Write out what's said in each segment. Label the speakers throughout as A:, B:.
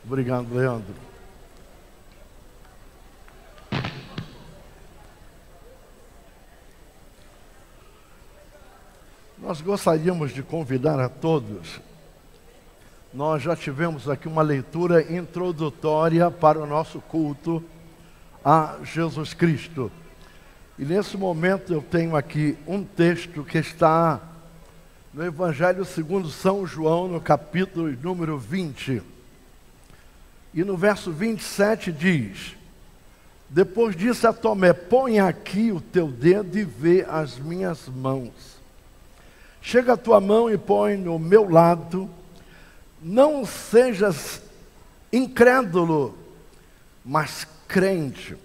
A: Obrigado, Leandro. Nós gostaríamos de convidar a todos. Nós já tivemos aqui uma leitura introdutória para o nosso culto a Jesus Cristo. E nesse momento eu tenho aqui um texto que está no Evangelho segundo São João, no capítulo número 20. E no verso 27 diz: depois disse a Tomé: põe aqui o teu dedo e vê as minhas mãos. Chega a tua mão e põe no meu lado. Não sejas incrédulo, mas crente.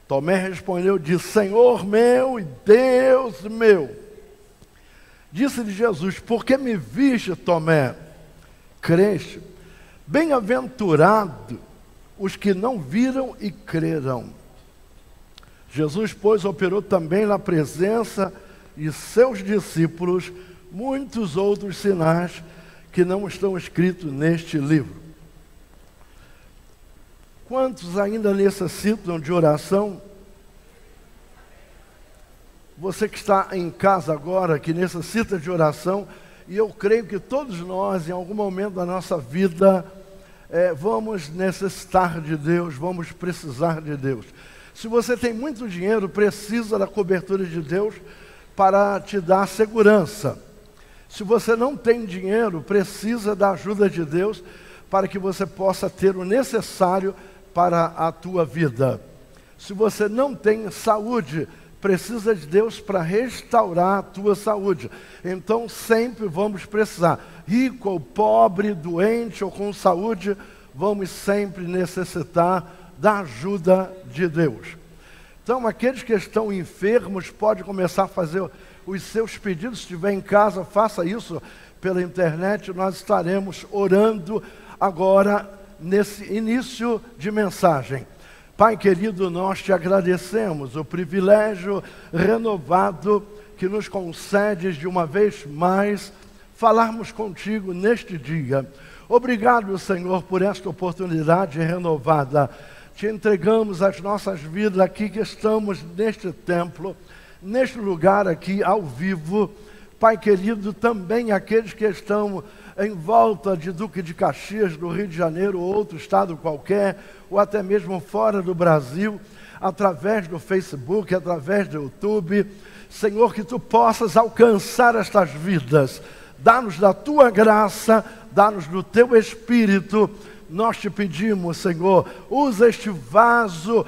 A: Tomé respondeu, disse: Senhor meu e Deus meu. Disse-lhe Jesus: por que me viste, Tomé? Creste? Bem-aventurado os que não viram e creram. Jesus, pois, operou também na presença de seus discípulos muitos outros sinais que não estão escritos neste livro. Quantos ainda necessitam de oração? Você que está em casa agora, que necessita de oração, e eu creio que todos nós, em algum momento da nossa vida, vamos necessitar de Deus, vamos precisar de Deus. Se você tem muito dinheiro, precisa da cobertura de Deus para te dar segurança. Se você não tem dinheiro, precisa da ajuda de Deus para que você possa ter o necessário para a tua vida. Se você não tem saúde, precisa de Deus para restaurar a tua saúde. Então sempre vamos precisar. Rico ou pobre, doente ou com saúde, vamos sempre necessitar da ajuda de Deus. Então aqueles que estão enfermos podem começar a fazer os seus pedidos. Se estiver em casa, faça isso pela internet. Nós estaremos orando agora nesse início de mensagem. Pai querido, nós te agradecemos o privilégio renovado que nos concedes de uma vez mais falarmos contigo neste dia. Obrigado, Senhor, por esta oportunidade renovada. Te entregamos as nossas vidas aqui que estamos neste templo, neste lugar aqui ao vivo. Pai querido, também aqueles que estão em volta de Duque de Caxias, do Rio de Janeiro, ou outro estado qualquer, ou até mesmo fora do Brasil, através do Facebook, através do YouTube. Senhor, que tu possas alcançar estas vidas. Dá-nos da tua graça, dá-nos do teu Espírito. Nós te pedimos, Senhor, usa este vaso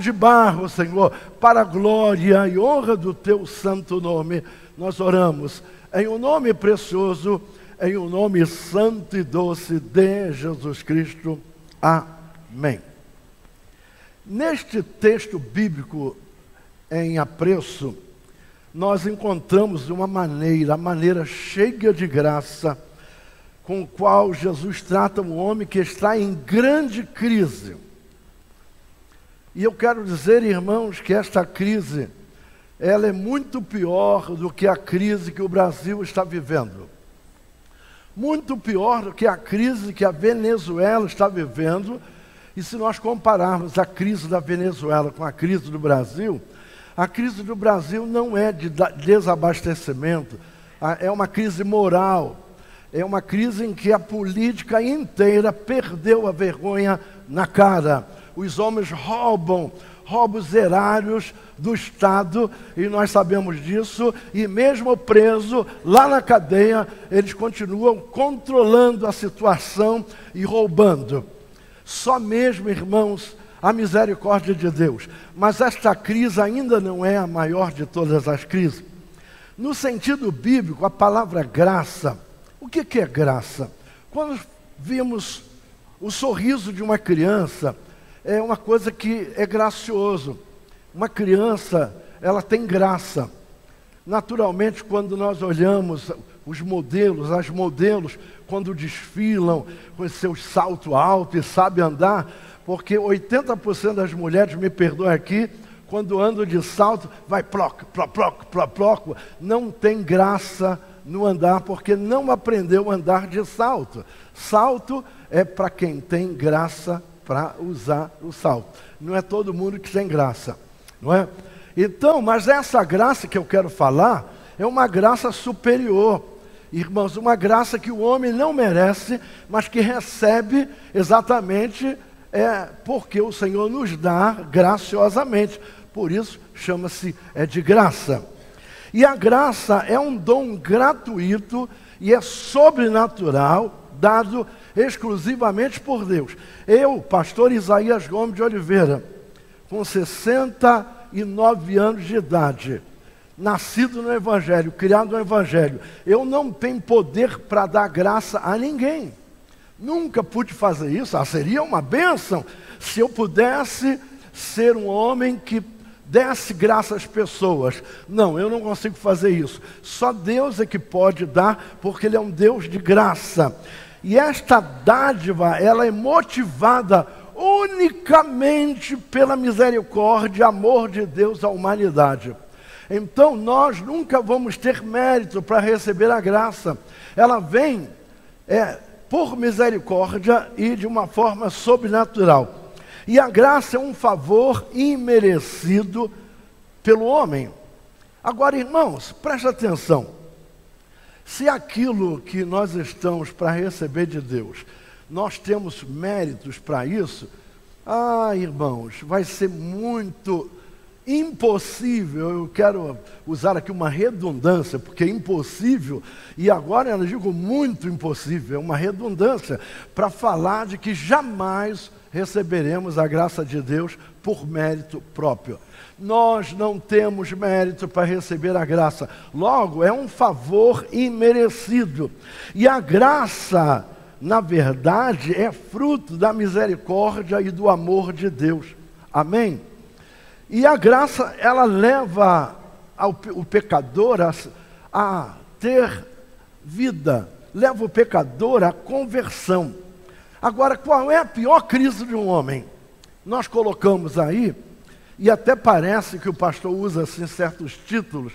A: de barro, Senhor, para a glória e honra do teu santo nome. Nós oramos em um nome precioso, em um nome santo e doce de Jesus Cristo. Amém. Neste texto bíblico em apreço, nós encontramos uma maneira cheia de graça, com o qual Jesus trata um homem que está em grande crise. E eu quero dizer, irmãos, que esta crise, ela é muito pior do que a crise que o Brasil está vivendo. Muito pior do que a crise que a Venezuela está vivendo. E se nós compararmos a crise da Venezuela com a crise do Brasil, a crise do Brasil não é de desabastecimento, é uma crise moral. É uma crise em que a política inteira perdeu a vergonha na cara. Os homens roubam os erários do Estado, e nós sabemos disso, e mesmo preso lá na cadeia, eles continuam controlando a situação e roubando. Só mesmo, irmãos, a misericórdia de Deus. Mas esta crise ainda não é a maior de todas as crises. No sentido bíblico, a palavra graça, o que é graça? Quando vimos o sorriso de uma criança, é uma coisa que é gracioso. Uma criança, ela tem graça. Naturalmente, quando nós olhamos os modelos, as modelos, quando desfilam com seus saltos altos e sabem andar, porque 80% das mulheres, me perdoem aqui, quando andam de salto, vai ploc, ploc, ploc, ploc, ploc, não tem graça no andar porque não aprendeu a andar de salto. Salto é para quem tem graça para usar o salto. Não é todo mundo que tem graça, não é? Então, mas essa graça que eu quero falar é uma graça superior. Irmãos, uma graça que o homem não merece, mas que recebe exatamente porque o Senhor nos dá graciosamente. Por isso, chama-se de graça. E a graça é um dom gratuito e é sobrenatural, dado exclusivamente por Deus. Eu, pastor Isaías Gomes de Oliveira, com 69 anos de idade, nascido no Evangelho, criado no Evangelho, eu não tenho poder para dar graça a ninguém. Nunca pude fazer isso. Seria uma bênção se eu pudesse ser um homem que desse graça às pessoas. Não, eu não consigo fazer isso. Só Deus é que pode dar, porque Ele é um Deus de graça. E esta dádiva, ela é motivada unicamente pela misericórdia e amor de Deus à humanidade. Então nós nunca vamos ter mérito para receber a graça. Ela vem por misericórdia e de uma forma sobrenatural. E a graça é um favor imerecido pelo homem. Agora, irmãos, preste atenção. Se aquilo que nós estamos para receber de Deus, nós temos méritos para isso, irmãos, vai ser muito impossível. Eu quero usar aqui uma redundância, porque é impossível, e agora eu digo muito impossível, é uma redundância, para falar de que jamais receberemos a graça de Deus por mérito próprio. Nós não temos mérito para receber a graça. Logo, é um favor imerecido. E a graça, na verdade, é fruto da misericórdia e do amor de Deus. Amém? E a graça, ela leva o pecador a ter vida, leva o pecador à conversão. Agora, qual é a pior crise de um homem? Nós colocamos aí, e até parece que o pastor usa assim, certos títulos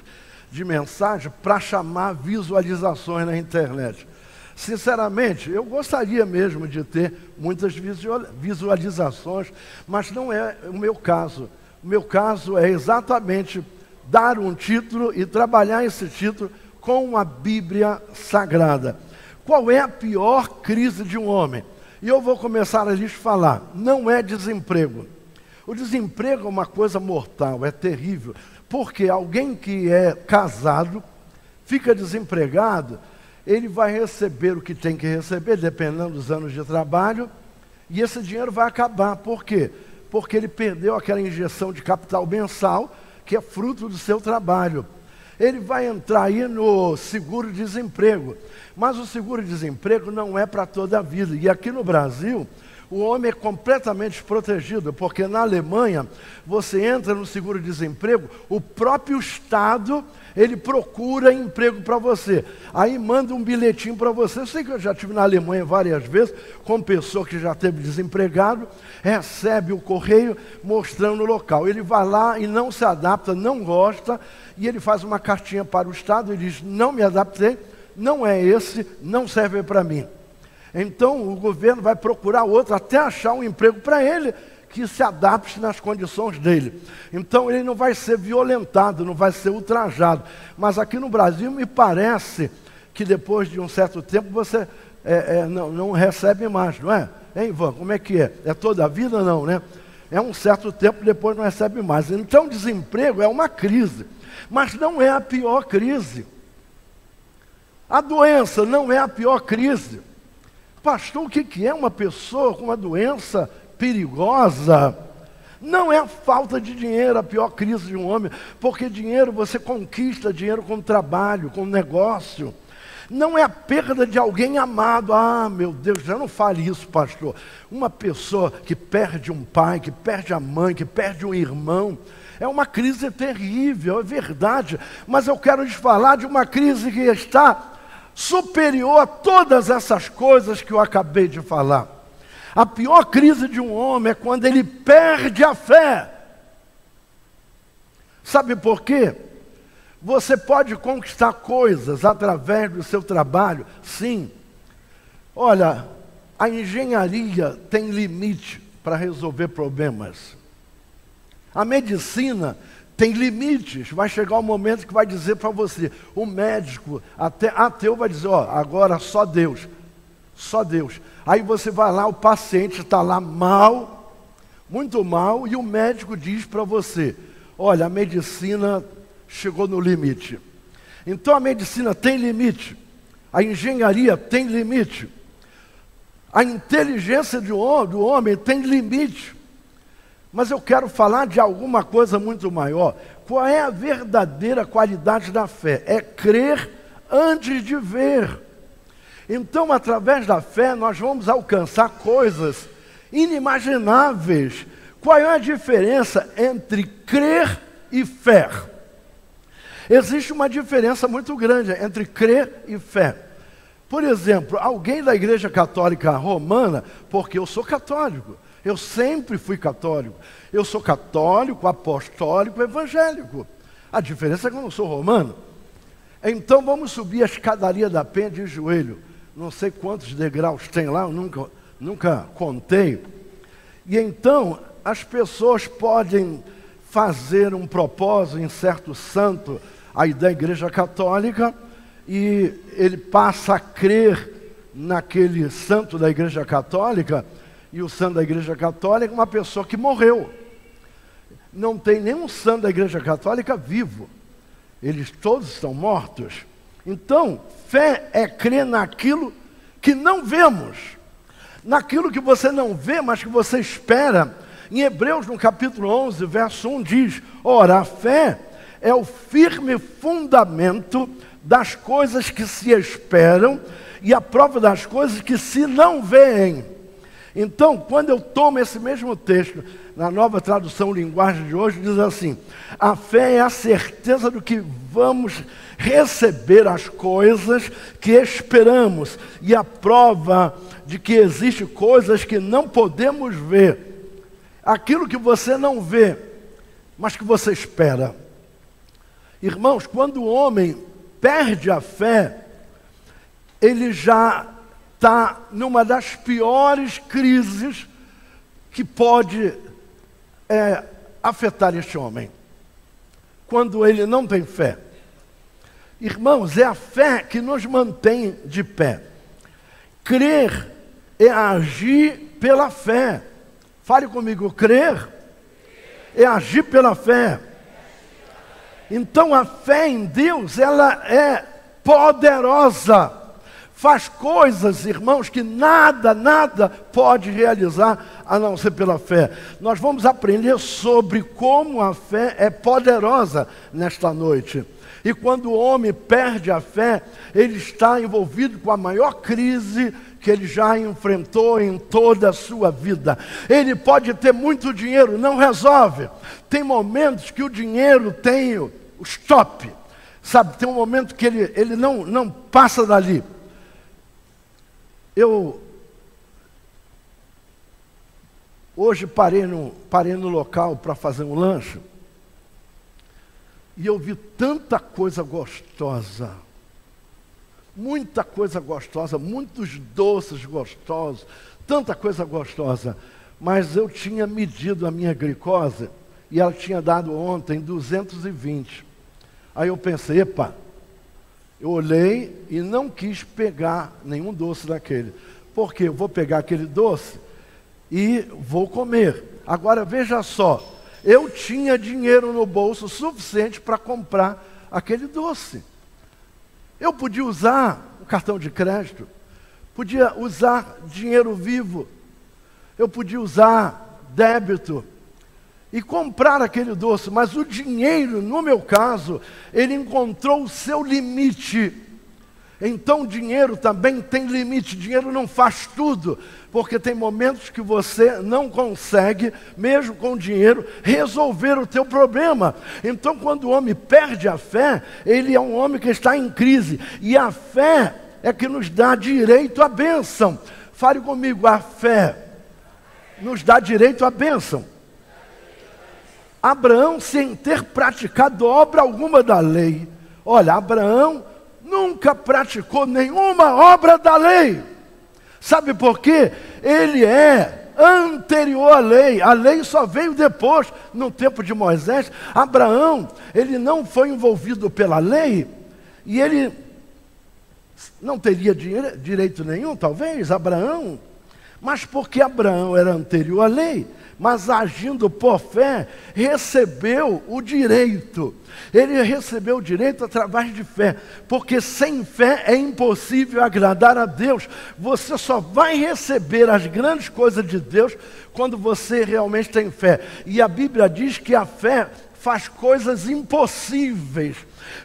A: de mensagem para chamar visualizações na internet. Sinceramente, eu gostaria mesmo de ter muitas visualizações, mas não é o meu caso. O meu caso é exatamente dar um título e trabalhar esse título com a Bíblia Sagrada. Qual é a pior crise de um homem? E eu vou começar a lhes falar. Não é desemprego. O desemprego é uma coisa mortal, é terrível. Porque alguém que é casado, fica desempregado, ele vai receber o que tem que receber, dependendo dos anos de trabalho, e esse dinheiro vai acabar. Por quê? Porque ele perdeu aquela injeção de capital mensal, que é fruto do seu trabalho. Ele vai entrar aí no seguro-desemprego. Mas o seguro-desemprego não é para toda a vida. E aqui no Brasil, o homem é completamente desprotegido, porque na Alemanha, você entra no seguro-desemprego, o próprio Estado, ele procura emprego para você. Aí manda um bilhetinho para você. Eu sei que eu já estive na Alemanha várias vezes, com pessoa que já esteve desempregado, recebe o correio mostrando o local. Ele vai lá e não se adapta, não gosta, e ele faz uma cartinha para o Estado e diz: não me adaptei, não é esse, não serve para mim. Então o governo vai procurar outro até achar um emprego para ele que se adapte nas condições dele. Então ele não vai ser violentado, não vai ser ultrajado. Mas aqui no Brasil me parece que depois de um certo tempo você não recebe mais, não é? Hein, Ivan, como é que é? É toda a vida? Não, né? É um certo tempo, depois não recebe mais. Então desemprego é uma crise, mas não é a pior crise. A doença não é a pior crise. Pastor, o que é uma pessoa com uma doença perigosa? Não é a falta de dinheiro a pior crise de um homem, porque dinheiro você conquista, dinheiro com trabalho, com negócio. Não é a perda de alguém amado. Meu Deus, já não fale isso, pastor. Uma pessoa que perde um pai, que perde a mãe, que perde um irmão, é uma crise terrível, é verdade. Mas eu quero lhes falar de uma crise que está superior a todas essas coisas que eu acabei de falar. A pior crise de um homem é quando ele perde a fé. Sabe por quê? Você pode conquistar coisas através do seu trabalho? Sim. Olha, a engenharia tem limite para resolver problemas. A medicina tem limites. Vai chegar um momento que vai dizer para você, o médico, até ateu, vai dizer, ó, agora só Deus. Só Deus. Aí você vai lá, o paciente está lá mal, muito mal, e o médico diz para você, olha, a medicina chegou no limite. Então a medicina tem limite. A engenharia tem limite. A inteligência do homem tem limite. Mas eu quero falar de alguma coisa muito maior. Qual é a verdadeira qualidade da fé? É crer antes de ver. Então, através da fé, nós vamos alcançar coisas inimagináveis. Qual é a diferença entre crer e fé? Existe uma diferença muito grande entre crer e fé. Por exemplo, alguém da Igreja Católica Romana, porque eu sou católico, eu sempre fui católico, eu sou católico, apostólico, evangélico. A diferença é que eu não sou romano. Então vamos subir a escadaria da penha de joelho. Não sei quantos degraus tem lá, eu nunca contei. E então as pessoas podem fazer um propósito em certo santo aí da Igreja Católica, e ele passa a crer naquele santo da Igreja Católica, e o santo da Igreja Católica é uma pessoa que morreu. Não tem nenhum santo da Igreja Católica vivo. Eles todos estão mortos. Então, fé é crer naquilo que não vemos. Naquilo que você não vê, mas que você espera. Em Hebreus, no capítulo 11, verso 1, diz, ora, a fé é o firme fundamento das coisas que se esperam e a prova das coisas que se não veem. Então, quando eu tomo esse mesmo texto, na Nova Tradução Linguagem de hoje, diz assim, a fé é a certeza do que vamos receber as coisas que esperamos e a prova de que existem coisas que não podemos ver. Aquilo que você não vê, mas que você espera. Irmãos, quando o homem perde a fé, ele já está numa das piores crises que pode afetar este homem. Quando ele não tem fé. Irmãos, é a fé que nos mantém de pé. Crer é agir pela fé. Fale comigo, crer é agir pela fé. Então a fé em Deus, ela é poderosa. Faz coisas, irmãos, que nada pode realizar a não ser pela fé. Nós vamos aprender sobre como a fé é poderosa nesta noite. E quando o homem perde a fé, ele está envolvido com a maior crise que ele já enfrentou em toda a sua vida. Ele pode ter muito dinheiro, não resolve. Tem momentos que o dinheiro tem o stop. Sabe, tem um momento que ele não passa dali. Eu hoje parei no local para fazer um lanche e eu vi tanta coisa gostosa, muita coisa gostosa, muitos doces gostosos, tanta coisa gostosa, mas eu tinha medido a minha glicose e ela tinha dado ontem 220. Aí eu pensei, epa, eu olhei e não quis pegar nenhum doce daquele. Porque eu vou pegar aquele doce e vou comer. Agora veja só, eu tinha dinheiro no bolso suficiente para comprar aquele doce. Eu podia usar o cartão de crédito, podia usar dinheiro vivo, eu podia usar débito e comprar aquele doce, mas o dinheiro, no meu caso, ele encontrou o seu limite. Então o dinheiro também tem limite, dinheiro não faz tudo, porque tem momentos que você não consegue, mesmo com dinheiro, resolver o teu problema. Então quando o homem perde a fé, ele é um homem que está em crise, e a fé é que nos dá direito à bênção. Fale comigo, a fé nos dá direito à bênção. Abraão, sem ter praticado obra alguma da lei. Olha, Abraão nunca praticou nenhuma obra da lei. Sabe por quê? Ele é anterior à lei. A lei só veio depois, no tempo de Moisés. Abraão, ele não foi envolvido pela lei, e ele não teria direito nenhum, talvez, Abraão, mas porque Abraão era anterior à lei, mas agindo por fé, recebeu o direito. Ele recebeu o direito através de fé, porque sem fé é impossível agradar a Deus. Você só vai receber as grandes coisas de Deus quando você realmente tem fé. E a Bíblia diz que a fé faz coisas impossíveis,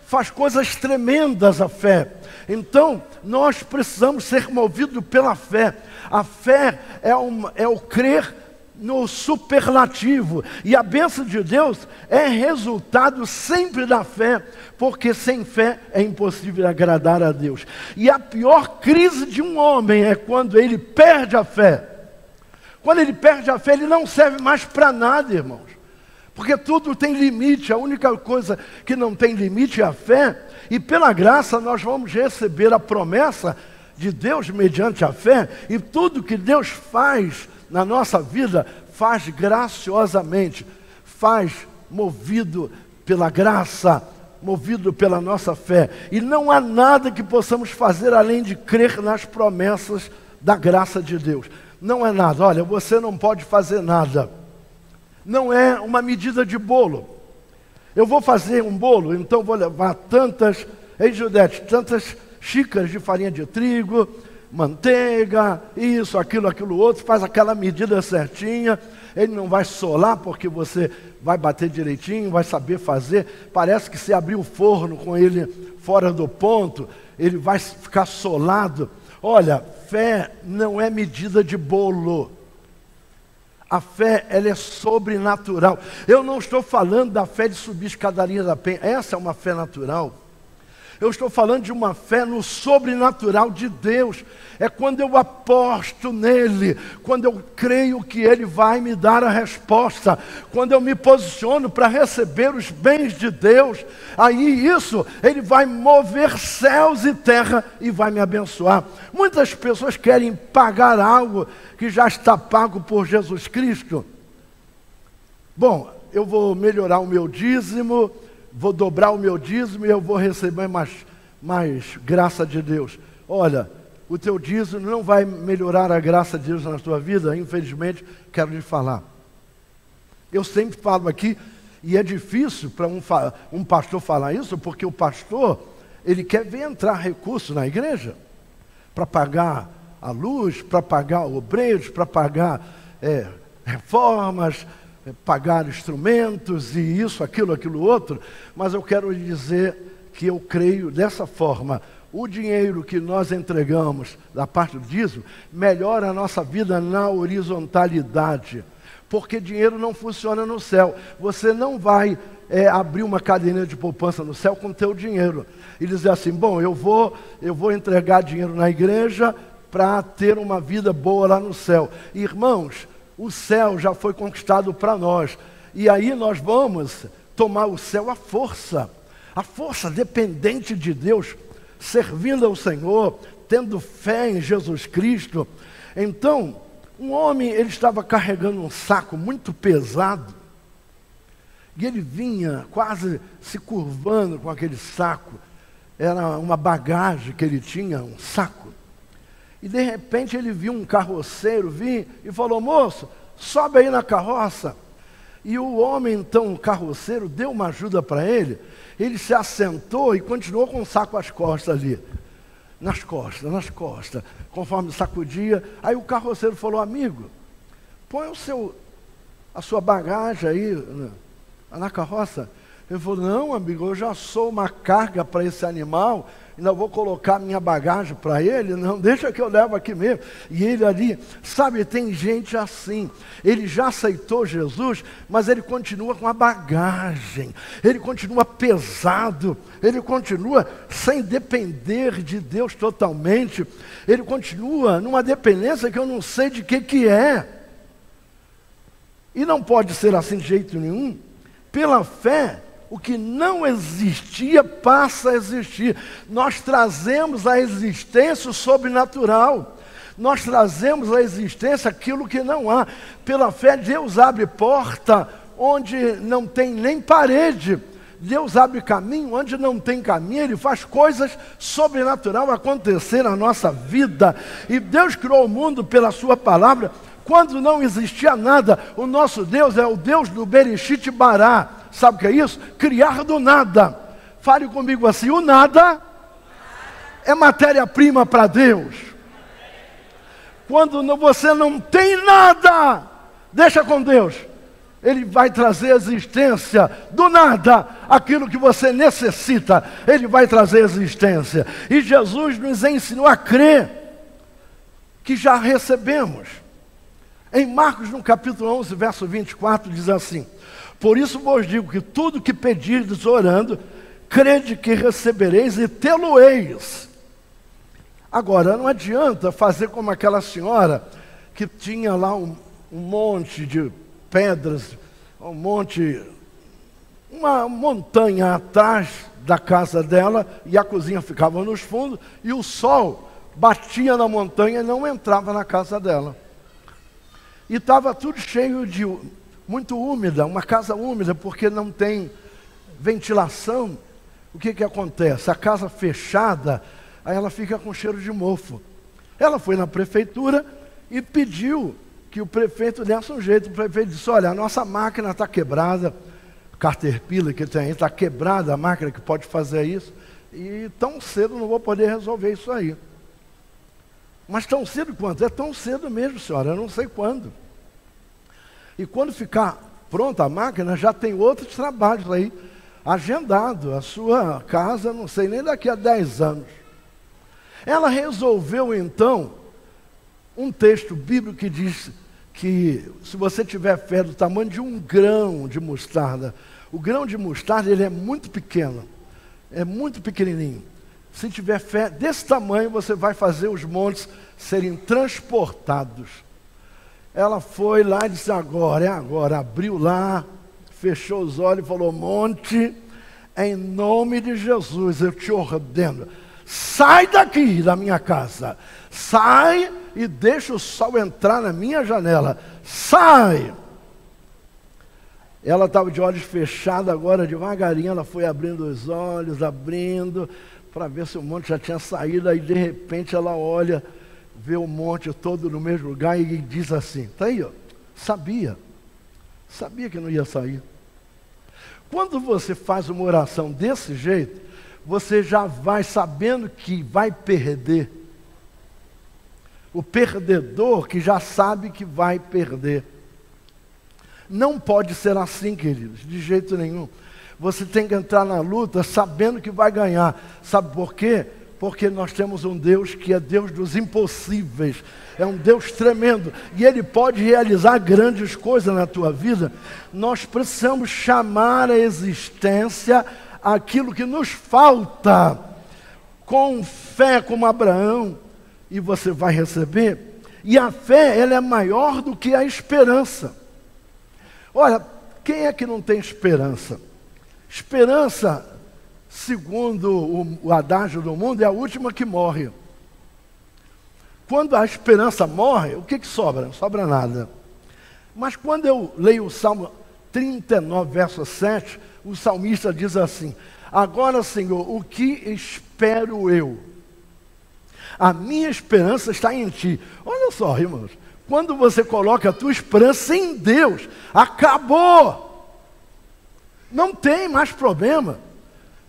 A: faz coisas tremendas a fé. Então, nós precisamos ser movidos pela fé. A fé é o crer no superlativo. E a bênção de Deus é resultado sempre da fé, porque sem fé é impossível agradar a Deus. E a pior crise de um homem é quando ele perde a fé. Quando ele perde a fé, ele não serve mais para nada, irmãos. Porque tudo tem limite, a única coisa que não tem limite é a fé. E pela graça nós vamos receber a promessa de Deus mediante a fé. E tudo que Deus faz na nossa vida, faz graciosamente, faz movido pela graça, movido pela nossa fé. E não há nada que possamos fazer além de crer nas promessas da graça de Deus. Não é nada. Olha, você não pode fazer nada. Não é uma medida de bolo. Eu vou fazer um bolo, então vou levar tantas, Judete, tantas xícaras de farinha de trigo, manteiga, isso, aquilo outro, faz aquela medida certinha. Ele não vai solar porque você vai bater direitinho, vai saber fazer. Parece que se abrir o forno com ele fora do ponto, ele vai ficar solado. Olha, fé não é medida de bolo. A fé, ela é sobrenatural. Eu não estou falando da fé de subir escadaria da penha. Essa é uma fé natural. Eu estou falando de uma fé no sobrenatural de Deus. É quando eu aposto nele, quando eu creio que ele vai me dar a resposta, quando eu me posiciono para receber os bens de Deus. Aí isso, ele vai mover céus e terra e vai me abençoar. Muitas pessoas querem pagar algo que já está pago por Jesus Cristo. Bom, eu vou melhorar o meu dízimo, vou dobrar o meu dízimo e eu vou receber mais graça de Deus. Olha, o teu dízimo não vai melhorar a graça de Deus na tua vida, infelizmente, quero lhe falar. Eu sempre falo aqui, e é difícil para um pastor falar isso, porque o pastor, ele quer ver entrar recurso na igreja, para pagar a luz, para pagar obreiros, para pagar reformas, pagar instrumentos e isso, aquilo outro. Mas eu quero lhe dizer que eu creio dessa forma. O dinheiro que nós entregamos da parte do dízimo melhora a nossa vida na horizontalidade, porque dinheiro não funciona no céu. Você não vai abrir uma caderneta de poupança no céu com o teu dinheiro e dizer assim, bom, eu vou entregar dinheiro na igreja para ter uma vida boa lá no céu. Irmãos, o céu já foi conquistado para nós. E aí nós vamos tomar o céu à força dependente de Deus, servindo ao Senhor, tendo fé em Jesus Cristo. Então, um homem, ele estava carregando um saco muito pesado, e ele vinha quase se curvando com aquele saco. Era uma bagagem que ele tinha, um saco. E de repente ele viu um carroceiro vir e falou, moço, sobe aí na carroça. E o homem, então, o carroceiro, deu uma ajuda para ele. Ele se assentou e continuou com o saco às costas ali. Nas costas. Conforme sacudia. Aí o carroceiro falou, amigo, põe a sua bagagem aí na carroça. Ele falou, não, amigo, eu já sou uma carga para esse animal, ainda vou colocar minha bagagem para ele, não, deixa que eu levo aqui mesmo. E ele ali, sabe, tem gente assim, ele já aceitou Jesus, mas ele continua com a bagagem, ele continua pesado, ele continua sem depender de Deus totalmente, ele continua numa dependência que eu não sei de que é. E não pode ser assim de jeito nenhum. Pela fé, o que não existia passa a existir. Nós trazemos à existência o sobrenatural. Nós trazemos à existência aquilo que não há. Pela fé, Deus abre porta onde não tem nem parede. Deus abre caminho onde não tem caminho. Ele faz coisas sobrenaturais acontecer na nossa vida. E Deus criou o mundo pela sua palavra. Quando não existia nada, o nosso Deus é o Deus do Bereshit Bará. Sabe o que é isso? Criar do nada. Fale comigo assim: o nada é matéria-prima para Deus. Quando você não tem nada, deixa com Deus. Ele vai trazer existência do nada, aquilo que você necessita, Ele vai trazer existência. E Jesus nos ensinou a crer que já recebemos. Em Marcos, no capítulo 11, verso 24, diz assim: por isso vos digo que tudo que pedirdes orando, crede que recebereis e tê-lo-eis. Agora, não adianta fazer como aquela senhora que tinha lá um monte de pedras, uma montanha atrás da casa dela, e a cozinha ficava nos fundos, e o sol batia na montanha e não entrava na casa dela. E estava tudo cheio de, muito úmida, uma casa úmida, porque não tem ventilação. O que acontece? A casa fechada, aí ela fica com cheiro de mofo. Ela foi na prefeitura e pediu que o prefeito desse um jeito. O prefeito disse: olha, a nossa máquina está quebrada, Caterpillar que tem aí, está quebrada a máquina que pode fazer isso, e tão cedo não vou poder resolver isso aí. Mas tão cedo quanto? É tão cedo mesmo, senhora, eu não sei quando. E quando ficar pronta a máquina, já tem outros trabalhos aí agendado. A sua casa, não sei nem daqui a 10 anos. Ela resolveu então um texto bíblico que diz que se você tiver fé do tamanho de um grão de mostarda, o grão de mostarda ele é muito pequeno, é muito pequenininho. Se tiver fé desse tamanho, você vai fazer os montes serem transportados. Ela foi lá e disse: agora, é agora. Abriu lá, fechou os olhos e falou: monte, em nome de Jesus, eu te ordeno, sai daqui da minha casa, sai e deixa o sol entrar na minha janela, sai. Ela estava de olhos fechados agora, devagarinho, ela foi abrindo os olhos, abrindo, para ver se o monte já tinha saído. Aí de repente ela olha, vê o monte todo no mesmo lugar e diz assim: está aí, ó, sabia que não ia sair. Quando você faz uma oração desse jeito, você já vai sabendo que vai perder. O perdedor que já sabe que vai perder. Não pode ser assim, queridos, de jeito nenhum. Você tem que entrar na luta sabendo que vai ganhar. Sabe por quê? Porque nós temos um Deus que é Deus dos impossíveis. É um Deus tremendo. E Ele pode realizar grandes coisas na tua vida. Nós precisamos chamar a existência aquilo que nos falta. Com fé como Abraão. E você vai receber. E a fé, ela é maior do que a esperança. Olha, quem é que não tem esperança? Esperança, segundo o adágio do mundo, é a última que morre. Quando a esperança morre, o que sobra? Não sobra nada. Mas quando eu leio o Salmo 39, verso 7, o salmista diz assim: agora, Senhor, o que espero eu? A minha esperança está em Ti. Olha só, irmãos, quando você coloca a tua esperança em Deus, acabou. Não tem mais problema.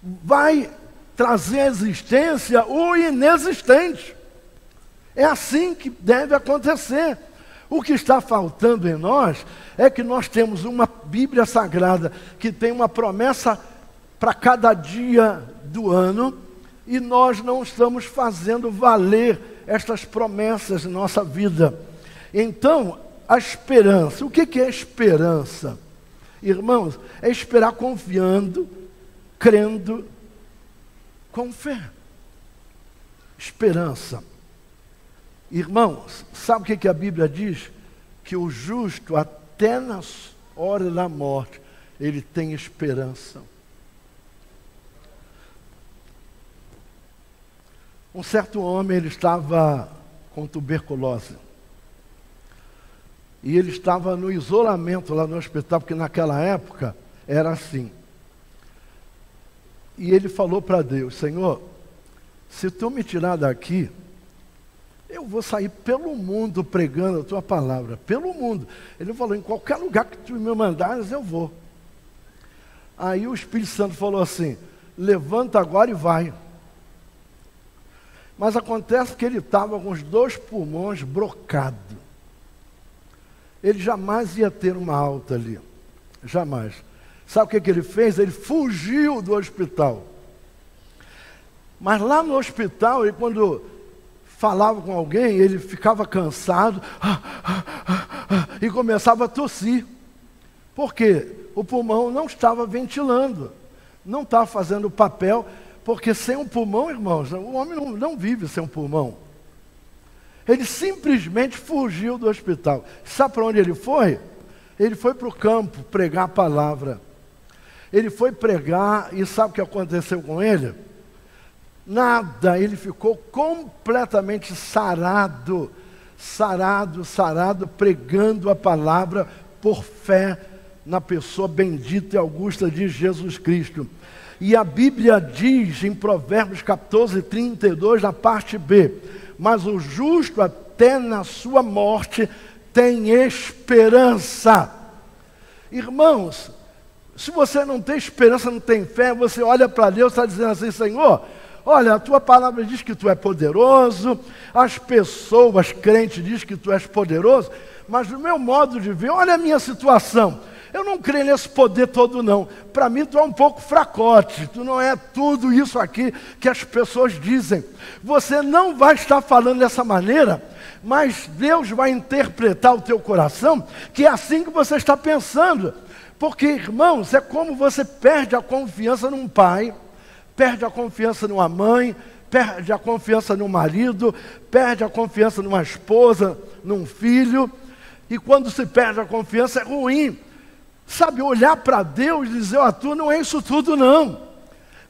A: Vai trazer à existência o inexistente. É assim que deve acontecer. O que está faltando em nós é que nós temos uma Bíblia Sagrada que tem uma promessa para cada dia do ano e nós não estamos fazendo valer estas promessas em nossa vida. Então, a esperança. O que é esperança? Irmãos, é esperar confiando, crendo, com fé. Esperança. Irmãos, sabe o que a Bíblia diz? Que o justo, até na hora da morte, ele tem esperança. Um certo homem, ele estava com tuberculose. E ele estava no isolamento lá no hospital, porque naquela época era assim. E ele falou para Deus: Senhor, se tu me tirar daqui, eu vou sair pelo mundo pregando a tua palavra, pelo mundo. Ele falou: em qualquer lugar que tu me mandares, eu vou. Aí o Espírito Santo falou assim: levanta agora e vai. Mas acontece que ele estava com os 2 pulmões brocados. Ele jamais ia ter uma alta ali. Jamais. Sabe o que ele fez? Ele fugiu do hospital. Mas lá no hospital, ele, quando falava com alguém, ele ficava cansado e começava a tossir. Por quê? O pulmão não estava ventilando, não estava fazendo o papel, porque sem um pulmão, irmãos, o homem não vive sem um pulmão. Ele simplesmente fugiu do hospital. Sabe para onde ele foi? Ele foi para o campo pregar a palavra. Ele foi pregar e sabe o que aconteceu com ele? Nada, ele ficou completamente sarado, pregando a palavra por fé na pessoa bendita e augusta de Jesus Cristo. E a Bíblia diz em Provérbios 14:32, na parte B: mas o justo até na sua morte tem esperança. Irmãos, se você não tem esperança, não tem fé, você olha para Deus e está dizendo assim: Senhor, olha, a tua palavra diz que tu é poderoso, as pessoas crentes dizem que tu és poderoso, mas do meu modo de ver, olha a minha situação. Eu não creio nesse poder todo não. Para mim tu é um pouco fracote, tu não é tudo isso aqui que as pessoas dizem. Você não vai estar falando dessa maneira, mas Deus vai interpretar o teu coração, que é assim que você está pensando. Porque, irmãos, é como você perde a confiança num pai, perde a confiança numa mãe, perde a confiança num marido, perde a confiança numa esposa, num filho. E quando se perde a confiança é ruim. Sabe, olhar para Deus e dizer: ó, tu não é isso tudo não.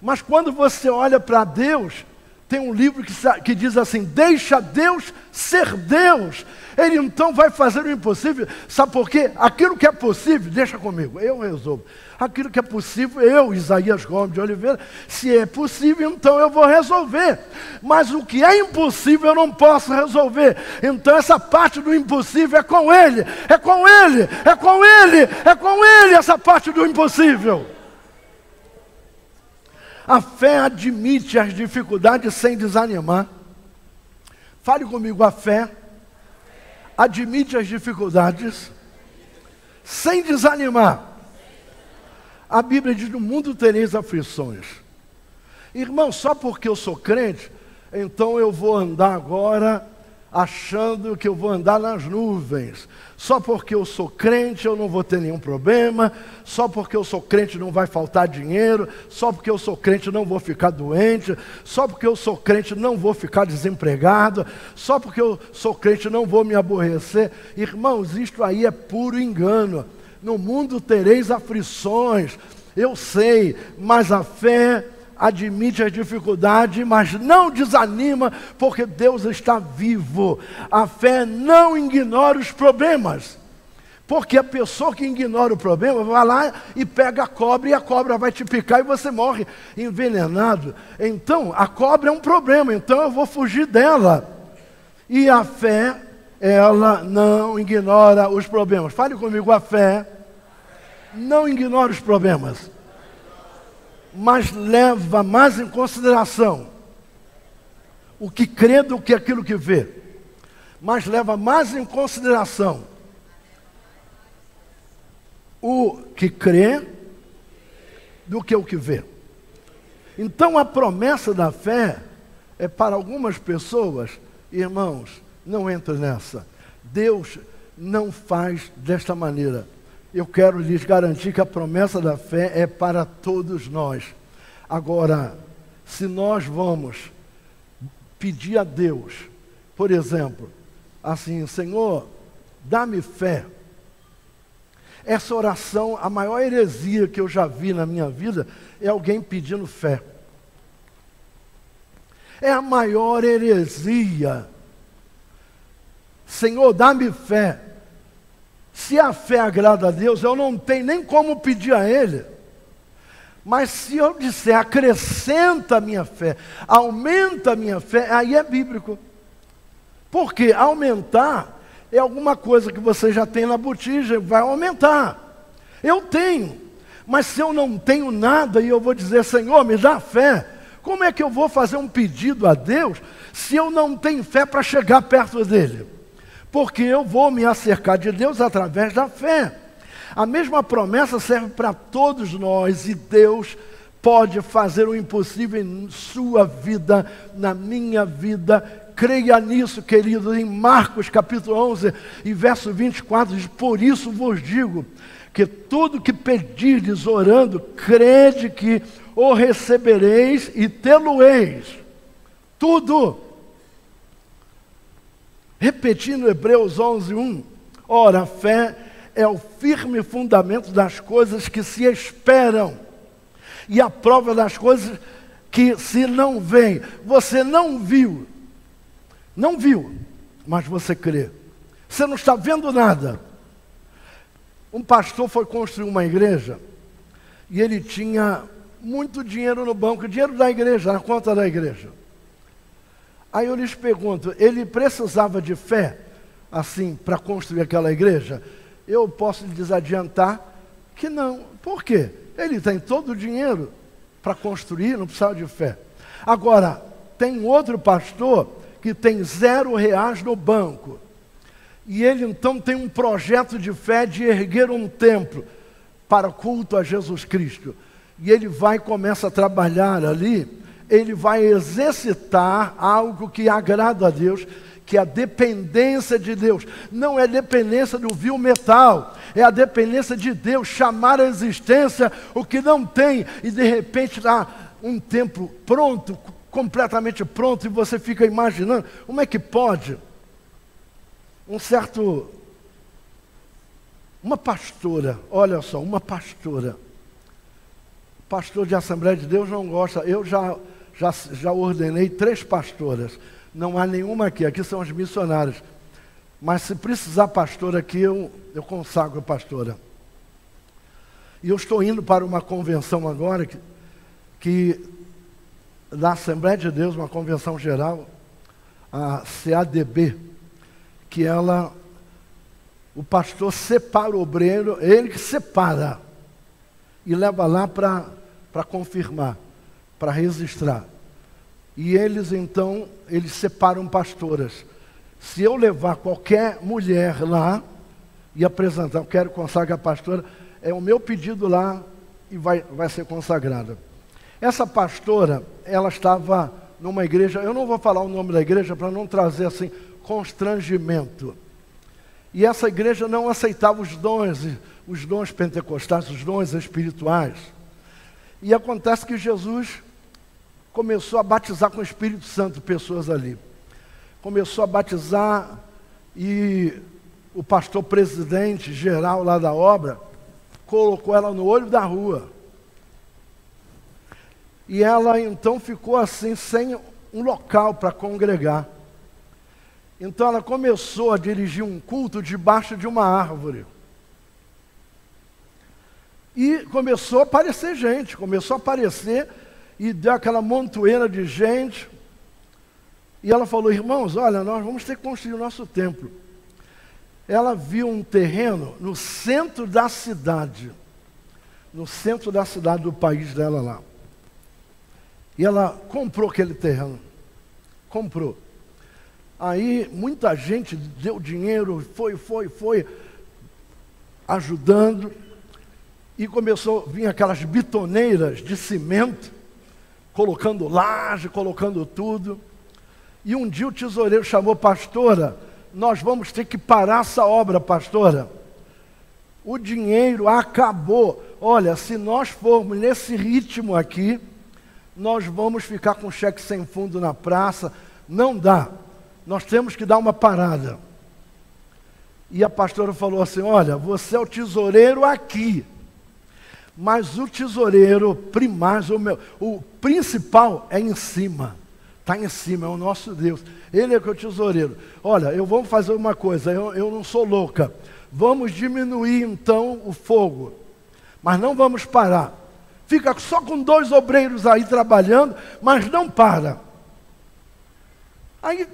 A: Mas quando você olha para Deus, tem um livro que diz assim: deixa Deus ser Deus. Ele então vai fazer o impossível. Sabe por quê? Aquilo que é possível, deixa comigo, eu resolvo. Aquilo que é possível, eu, Isaías Gomes de Oliveira, se é possível, então eu vou resolver. Mas o que é impossível eu não posso resolver. Então essa parte do impossível é com Ele, é com Ele, é com Ele, é com Ele, essa parte do impossível. A fé admite as dificuldades sem desanimar. Fale comigo: a fé admite as dificuldades sem desanimar. A Bíblia diz: no mundo tereis aflições. Irmão, só porque eu sou crente, então eu vou andar agora achando que eu vou andar nas nuvens. Só porque eu sou crente eu não vou ter nenhum problema. Só porque eu sou crente não vai faltar dinheiro. Só porque eu sou crente não vou ficar doente. Só porque eu sou crente não vou ficar desempregado. Só porque eu sou crente não vou me aborrecer. Irmãos, isto aí é puro engano. No mundo tereis aflições, eu sei, mas a fé admite a dificuldade, mas não desanima, porque Deus está vivo. A fé não ignora os problemas, porque a pessoa que ignora o problema vai lá e pega a cobra, e a cobra vai te picar e você morre envenenado. Então, a cobra é um problema, então eu vou fugir dela. E a fé, ela não ignora os problemas. Fale comigo: a fé não ignora os problemas, mas leva mais em consideração o que crê do que aquilo que vê. Mas leva mais em consideração o que crê do que o que vê. Então a promessa da fé é para algumas pessoas. Irmãos, não entre nessa. Deus não faz desta maneira. Eu quero lhes garantir que a promessa da fé é para todos nós. Agora, se nós vamos pedir a Deus, por exemplo, assim: Senhor, dá-me fé. Essa oração, a maior heresia que eu já vi na minha vida, é alguém pedindo fé. É a maior heresia. Senhor, dá-me fé. Se a fé agrada a Deus, eu não tenho nem como pedir a Ele. Mas se eu disser, acrescenta a minha fé, aumenta a minha fé, aí é bíblico. Porque aumentar é alguma coisa que você já tem na botija, vai aumentar. Eu tenho, mas se eu não tenho nada e eu vou dizer, Senhor, me dá fé, como é que eu vou fazer um pedido a Deus se eu não tenho fé para chegar perto dele? Porque eu vou me acercar de Deus através da fé. A mesma promessa serve para todos nós e Deus pode fazer o impossível em sua vida, na minha vida. Creia nisso, querido. Em Marcos capítulo 11 e verso 24 diz, por isso vos digo que tudo que pedirdes orando, crede que o recebereis e tê-lo-eis. Tudo. Repetindo Hebreus 11:1, ora, a fé é o firme fundamento das coisas que se esperam e a prova das coisas que se não veem. Você não viu, mas você crê. Você não está vendo nada. Um pastor foi construir uma igreja e ele tinha muito dinheiro no banco, dinheiro da igreja, na conta da igreja. Aí eu lhes pergunto, ele precisava de fé, assim, para construir aquela igreja? Eu posso lhes adiantar que não. Por quê? Ele tem todo o dinheiro para construir, não precisava de fé. Agora, tem outro pastor que tem R$0 no banco. E ele então tem um projeto de fé de erguer um templo para culto a Jesus Cristo. E ele vai e começa a trabalhar ali, ele vai exercitar algo que agrada a Deus, que é a dependência de Deus. Não é dependência do vil metal, é a dependência de Deus chamar à existência o que não tem, e de repente está um templo pronto, completamente pronto, e você fica imaginando, como é que pode? Uma pastora, olha só, uma pastora, pastor de Assembleia de Deus não gosta, eu já ordenei 3 pastoras, não há nenhuma aqui são as missionárias, mas se precisar pastora aqui, eu consagro a pastora. E eu estou indo para uma convenção agora, que da Assembleia de Deus, uma convenção geral, a CADB, que o pastor separa o obreiro, ele que separa, e leva lá para confirmar, para registrar. E eles separam pastoras. Se eu levar qualquer mulher lá e apresentar, eu quero consagrar a pastora, é o meu pedido lá e vai ser consagrada. Essa pastora, ela estava numa igreja, eu não vou falar o nome da igreja para não trazer assim constrangimento. E essa igreja não aceitava os dons pentecostais, os dons espirituais. E acontece que Jesus começou a batizar com o Espírito Santo pessoas ali. Começou a batizar e o pastor presidente geral lá da obra colocou ela no olho da rua. E ela então ficou assim, sem um local para congregar. Então ela começou a dirigir um culto debaixo de uma árvore. E começou a aparecer gente, e deu aquela montoeira de gente. E ela falou, irmãos, olha, nós vamos ter que construir o nosso templo. Ela viu um terreno no centro da cidade do país dela lá. E ela comprou aquele terreno. Comprou. Aí muita gente deu dinheiro, foi ajudando. E começou a vir aquelas bitoneiras de cimento, colocando laje, colocando tudo. E um dia o tesoureiro chamou, pastora, nós vamos ter que parar essa obra, pastora. O dinheiro acabou. Olha, se nós formos nesse ritmo aqui, nós vamos ficar com cheque sem fundo na praça. Não dá. Nós temos que dar uma parada. E a pastora falou assim, olha, você é o tesoureiro aqui, mas o tesoureiro primário, o principal é em cima. Está em cima, é o nosso Deus. Ele é que é o tesoureiro. Olha, vamos fazer uma coisa, eu não sou louca. Vamos diminuir então o fogo, mas não vamos parar. Fica só com 2 obreiros aí trabalhando, mas não para. Aí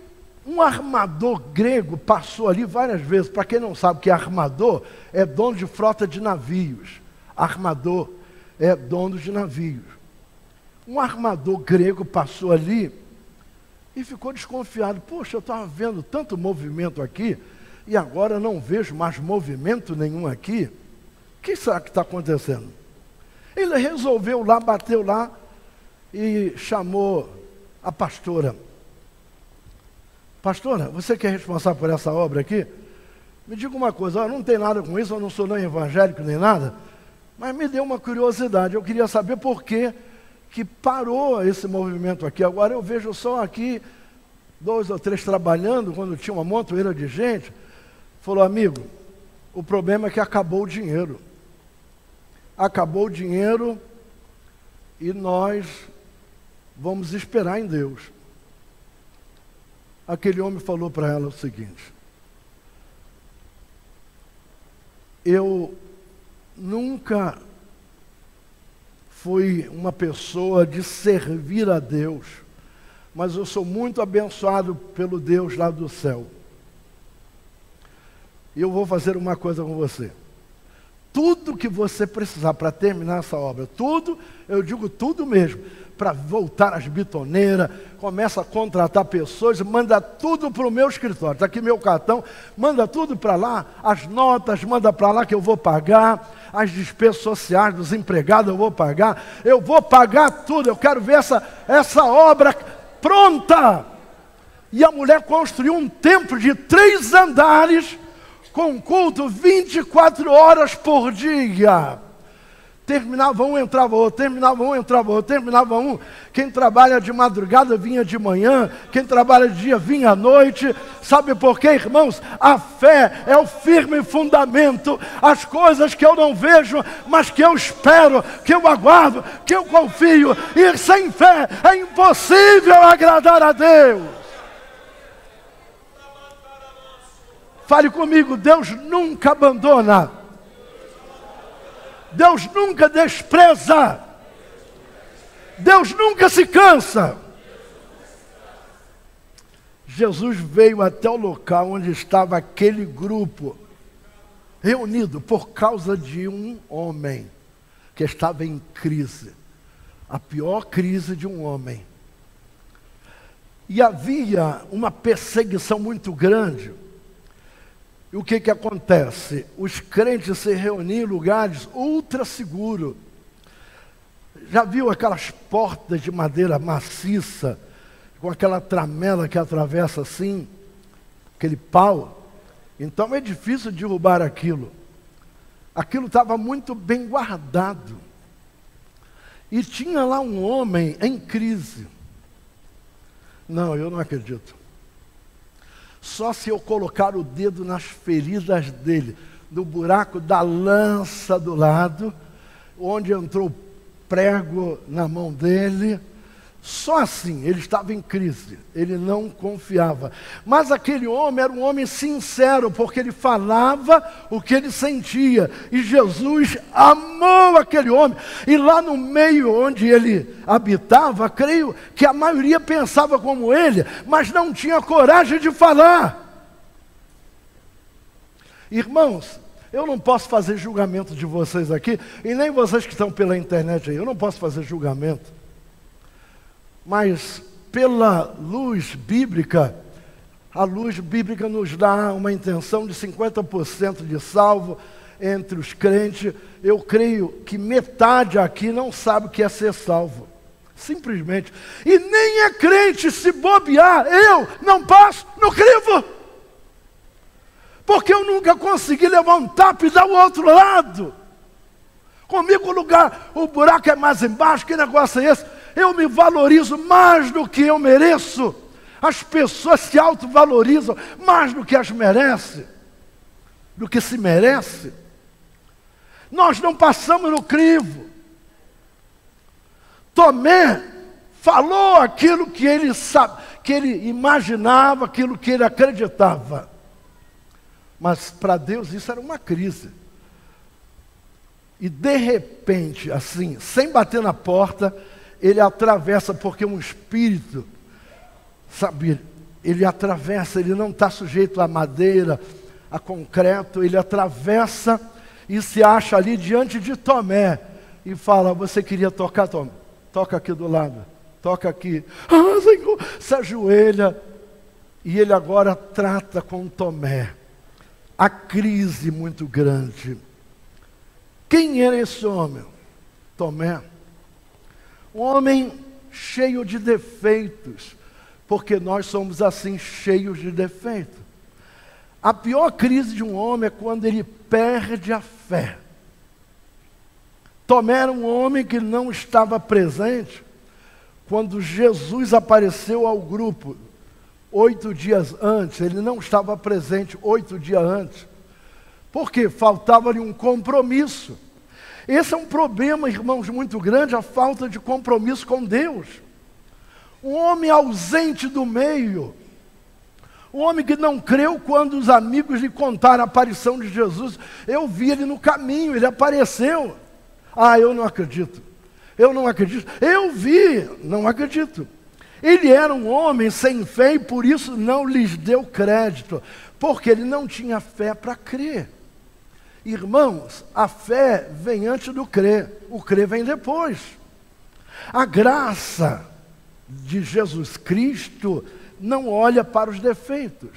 A: um armador grego passou ali várias vezes. Para quem não sabe o que é armador, é dono de frota de navios. Armador é dono de navios. Um armador grego passou ali e ficou desconfiado. Poxa, eu estava vendo tanto movimento aqui e agora não vejo mais movimento nenhum aqui. O que será que está acontecendo? Ele resolveu lá, bateu lá e chamou a pastora. Pastora, você que é responsável por essa obra aqui, me diga uma coisa, eu não tenho nada com isso, eu não sou nem evangélico nem nada, mas me deu uma curiosidade, eu queria saber por que parou esse movimento aqui. Agora eu vejo só aqui 2 ou 3 trabalhando, quando tinha uma montoeira de gente. Falou, amigo, o problema é que acabou o dinheiro. Acabou o dinheiro e nós vamos esperar em Deus. Aquele homem falou para ela o seguinte, eu nunca fui uma pessoa de servir a Deus, mas eu sou muito abençoado pelo Deus lá do céu. E eu vou fazer uma coisa com você. Tudo que você precisar para terminar essa obra, tudo, eu digo tudo mesmo, para voltar às bitoneiras, começa a contratar pessoas, manda tudo para o meu escritório. Está aqui meu cartão, manda tudo para lá, as notas, manda para lá que eu vou pagar, as despesas sociais dos empregados eu vou pagar tudo, eu quero ver essa obra pronta. E a mulher construiu um templo de 3 andares, com culto 24 horas por dia. Terminava um, entrava outro, terminava um, entrava outro, terminava um. Quem trabalha de madrugada vinha de manhã, quem trabalha de dia vinha à noite. Sabe por quê, irmãos? A fé é o firme fundamento. As coisas que eu não vejo, mas que eu espero, que eu aguardo, que eu confio. E sem fé é impossível agradar a Deus. Fale comigo, Deus nunca abandona. Deus nunca despreza. Deus nunca se cansa. Jesus veio até o local onde estava aquele grupo reunido por causa de um homem que estava em crise. A pior crise de um homem. E havia uma perseguição muito grande. E o que acontece? Os crentes se reuniam em lugares ultra seguros. Já viu aquelas portas de madeira maciça, com aquela tramela que atravessa assim, aquele pau? Então é difícil derrubar aquilo. Aquilo estava muito bem guardado. E tinha lá um homem em crise. Não, eu não acredito. Só se eu colocar o dedo nas feridas dele, no buraco da lança do lado, onde entrou prego na mão dele, só assim, ele estava em crise, ele não confiava. Mas aquele homem era um homem sincero, porque ele falava o que ele sentia. E Jesus amou aquele homem. E lá no meio onde ele habitava, creio que a maioria pensava como ele, mas não tinha coragem de falar. Irmãos, eu não posso fazer julgamento de vocês aqui, e nem vocês que estão pela internet aí, eu não posso fazer julgamento. Mas pela luz bíblica, a luz bíblica nos dá uma intenção de 50% de salvo entre os crentes. Eu creio que metade aqui não sabe o que é ser salvo. Simplesmente. E nem é crente, se bobear, eu não passo no crivo. Porque eu nunca consegui levantar e dar o outro lado. Comigo o buraco é mais embaixo, que negócio é esse? Eu me valorizo mais do que eu mereço. As pessoas se autovalorizam mais do que as merecem. do que se merece. Nós não passamos no crivo. Tomé falou aquilo que ele sabe, que ele imaginava, aquilo que ele acreditava. Mas para Deus isso era uma crise. E de repente, assim, sem bater na porta, ele atravessa, porque um espírito, sabe, ele atravessa, ele não está sujeito a madeira, a concreto, ele atravessa e se acha ali diante de Tomé e fala: você queria tocar, Tomé? Toca aqui do lado, toca aqui. Ah, Senhor, se ajoelha. E ele agora trata com Tomé. A crise muito grande. Quem era esse homem? Tomé. Um homem cheio de defeitos, porque nós somos assim, cheios de defeitos. A pior crise de um homem é quando ele perde a fé. Tomé era um homem que não estava presente quando Jesus apareceu ao grupo 8 dias antes. Ele não estava presente 8 dias antes. Por quê? Faltava-lhe um compromisso. Esse é um problema, irmãos, muito grande, a falta de compromisso com Deus. Um homem ausente do meio. Um homem que não creu quando os amigos lhe contaram a aparição de Jesus. Eu vi ele no caminho, ele apareceu. Ah, eu não acredito. Eu não acredito. Eu vi, não acredito. Ele era um homem sem fé e por isso não lhes deu crédito. Porque ele não tinha fé para crer. Irmãos, a fé vem antes do crer. O crer vem depois. A graça de Jesus Cristo não olha para os defeitos.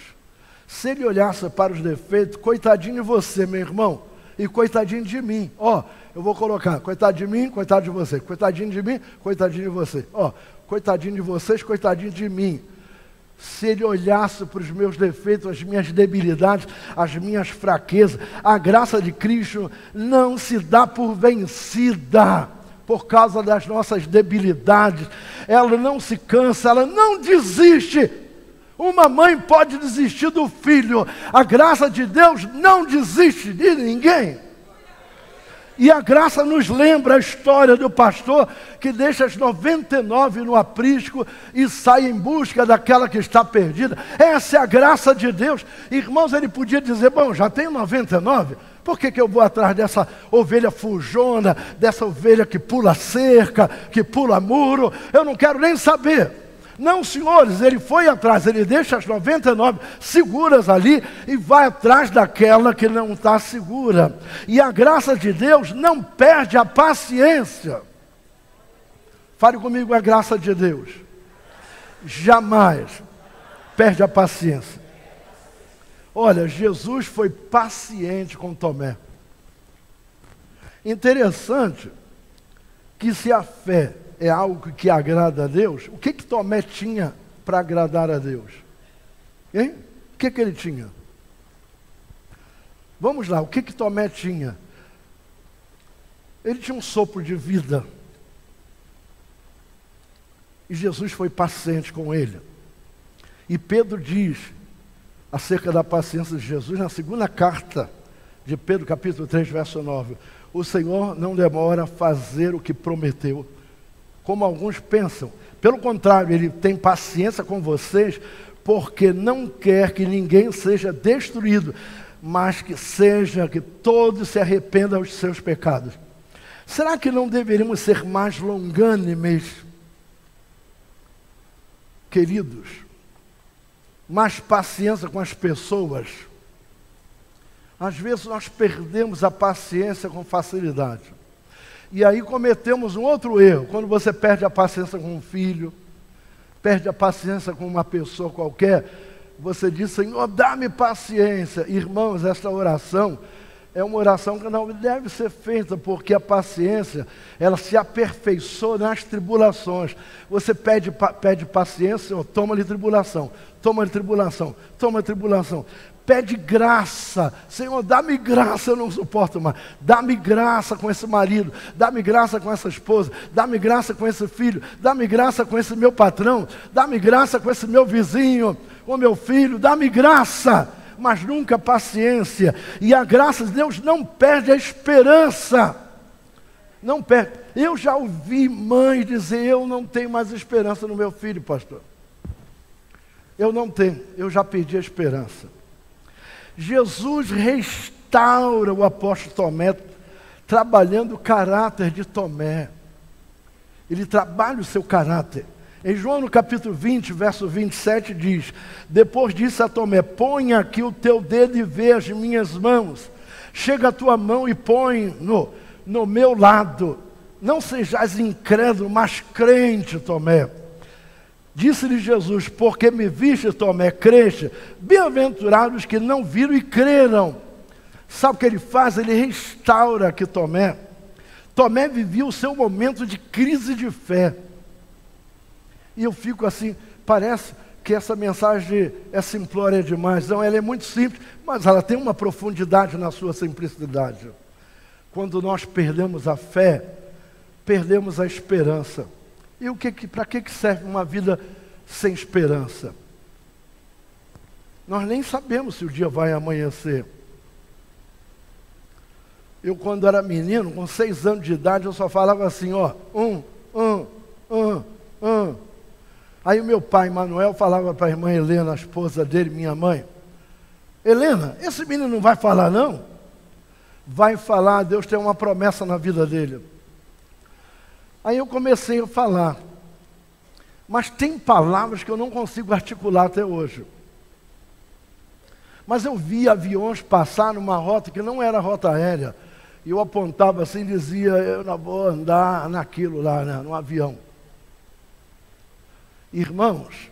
A: Se ele olhasse para os defeitos, coitadinho de você, meu irmão, e coitadinho de mim. Ó, eu vou colocar, coitado de mim, coitado de você. Coitadinho de mim, coitadinho de você. Ó, coitadinho de vocês, coitadinho de mim. Se ele olhasse para os meus defeitos, as minhas debilidades, as minhas fraquezas, a graça de Cristo não se dá por vencida por causa das nossas debilidades. Ela não se cansa, ela não desiste. Uma mãe pode desistir do filho. A graça de Deus não desiste de ninguém. E a graça nos lembra a história do pastor que deixa as 99 no aprisco e sai em busca daquela que está perdida. Essa é a graça de Deus. Irmãos, ele podia dizer: bom, já tenho 99, por que eu vou atrás dessa ovelha fujona, dessa ovelha que pula cerca, que pula muro? Eu não quero nem saber. Não, senhores, ele foi atrás, ele deixa as 99 seguras ali e vai atrás daquela que não está segura. E a graça de Deus não perde a paciência. Fale comigo, a graça de Deus jamais perde a paciência. Olha, Jesus foi paciente com Tomé. Interessante que se a fé é algo que agrada a Deus, o que Tomé tinha para agradar a Deus? Hein? O que ele tinha? Vamos lá, o que Tomé tinha? Ele tinha um sopro de vida. E Jesus foi paciente com ele. E Pedro diz acerca da paciência de Jesus na segunda carta de Pedro, capítulo 3, verso 9. O Senhor não demora a fazer o que prometeu, como alguns pensam. Pelo contrário, ele tem paciência com vocês, porque não quer que ninguém seja destruído, mas que todos se arrependam dos seus pecados. Será que não deveríamos ser mais longânimes, queridos? Mais paciência com as pessoas? Às vezes nós perdemos a paciência com facilidade. E aí cometemos um outro erro. Quando você perde a paciência com um filho, perde a paciência com uma pessoa qualquer, você diz: Senhor, dá-me paciência. Irmãos, esta oração é uma oração que não deve ser feita, porque a paciência, ela se aperfeiçoa nas tribulações. Você pede paciência, Senhor, toma-lhe tribulação, toma-lhe tribulação, toma-lhe tribulação. Pede graça, Senhor, dá-me graça, eu não suporto mais. Dá-me graça com esse marido, dá-me graça com essa esposa, dá-me graça com esse filho, dá-me graça com esse meu patrão, dá-me graça com esse meu vizinho, com meu filho, dá-me graça. mas nunca a paciência. E a graça de Deus não perde a esperança. Não perde. Eu já ouvi mães dizer, eu não tenho mais esperança no meu filho, pastor. Eu não tenho, eu já perdi a esperança. Jesus restaura o apóstolo Tomé, trabalhando o caráter de Tomé. Ele trabalha o seu caráter. Em João no capítulo 20, verso 27 diz, depois disse a Tomé, põe aqui o teu dedo e vê as minhas mãos. Chega a tua mão e põe no meu lado. Não sejais incrédulo, mas crente, Tomé. Disse-lhe Jesus, porque me viste, Tomé, creste. Bem-aventurados que não viram e creram. Sabe o que ele faz? Ele restaura aqui Tomé. Tomé vivia o seu momento de crise de fé. E eu fico assim, parece que essa mensagem é simplória demais. Não, ela é muito simples, mas ela tem uma profundidade na sua simplicidade. Quando nós perdemos a fé, perdemos a esperança. E para que serve uma vida sem esperança? Nós nem sabemos se o dia vai amanhecer. Eu, quando era menino, com 6 anos de idade, eu só falava assim, ó, Aí o meu pai, Manuel, falava para a irmã Helena, a esposa dele, minha mãe, Helena, esse menino não vai falar não? Vai falar, Deus tem uma promessa na vida dele. Aí eu comecei a falar, mas tem palavras que eu não consigo articular até hoje. Mas eu vi aviões passar numa rota que não era rota aérea, e eu apontava assim e dizia, eu não vou andar naquilo lá, né, no avião. Irmãos,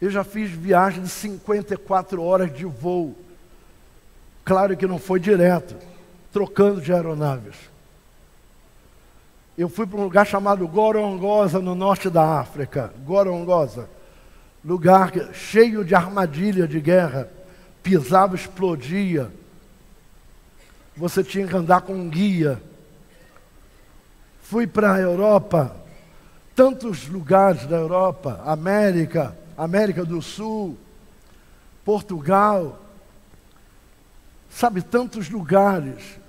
A: eu já fiz viagem de 54 horas de voo. Claro que não foi direto, trocando de aeronaves. Eu fui para um lugar chamado Gorongosa, no norte da África. Gorongosa, lugar cheio de armadilha de guerra. Pisava, explodia. Você tinha que andar com um guia. Fui para a Europa, tantos lugares da Europa, América do Sul, Portugal. Sabe, tantos lugares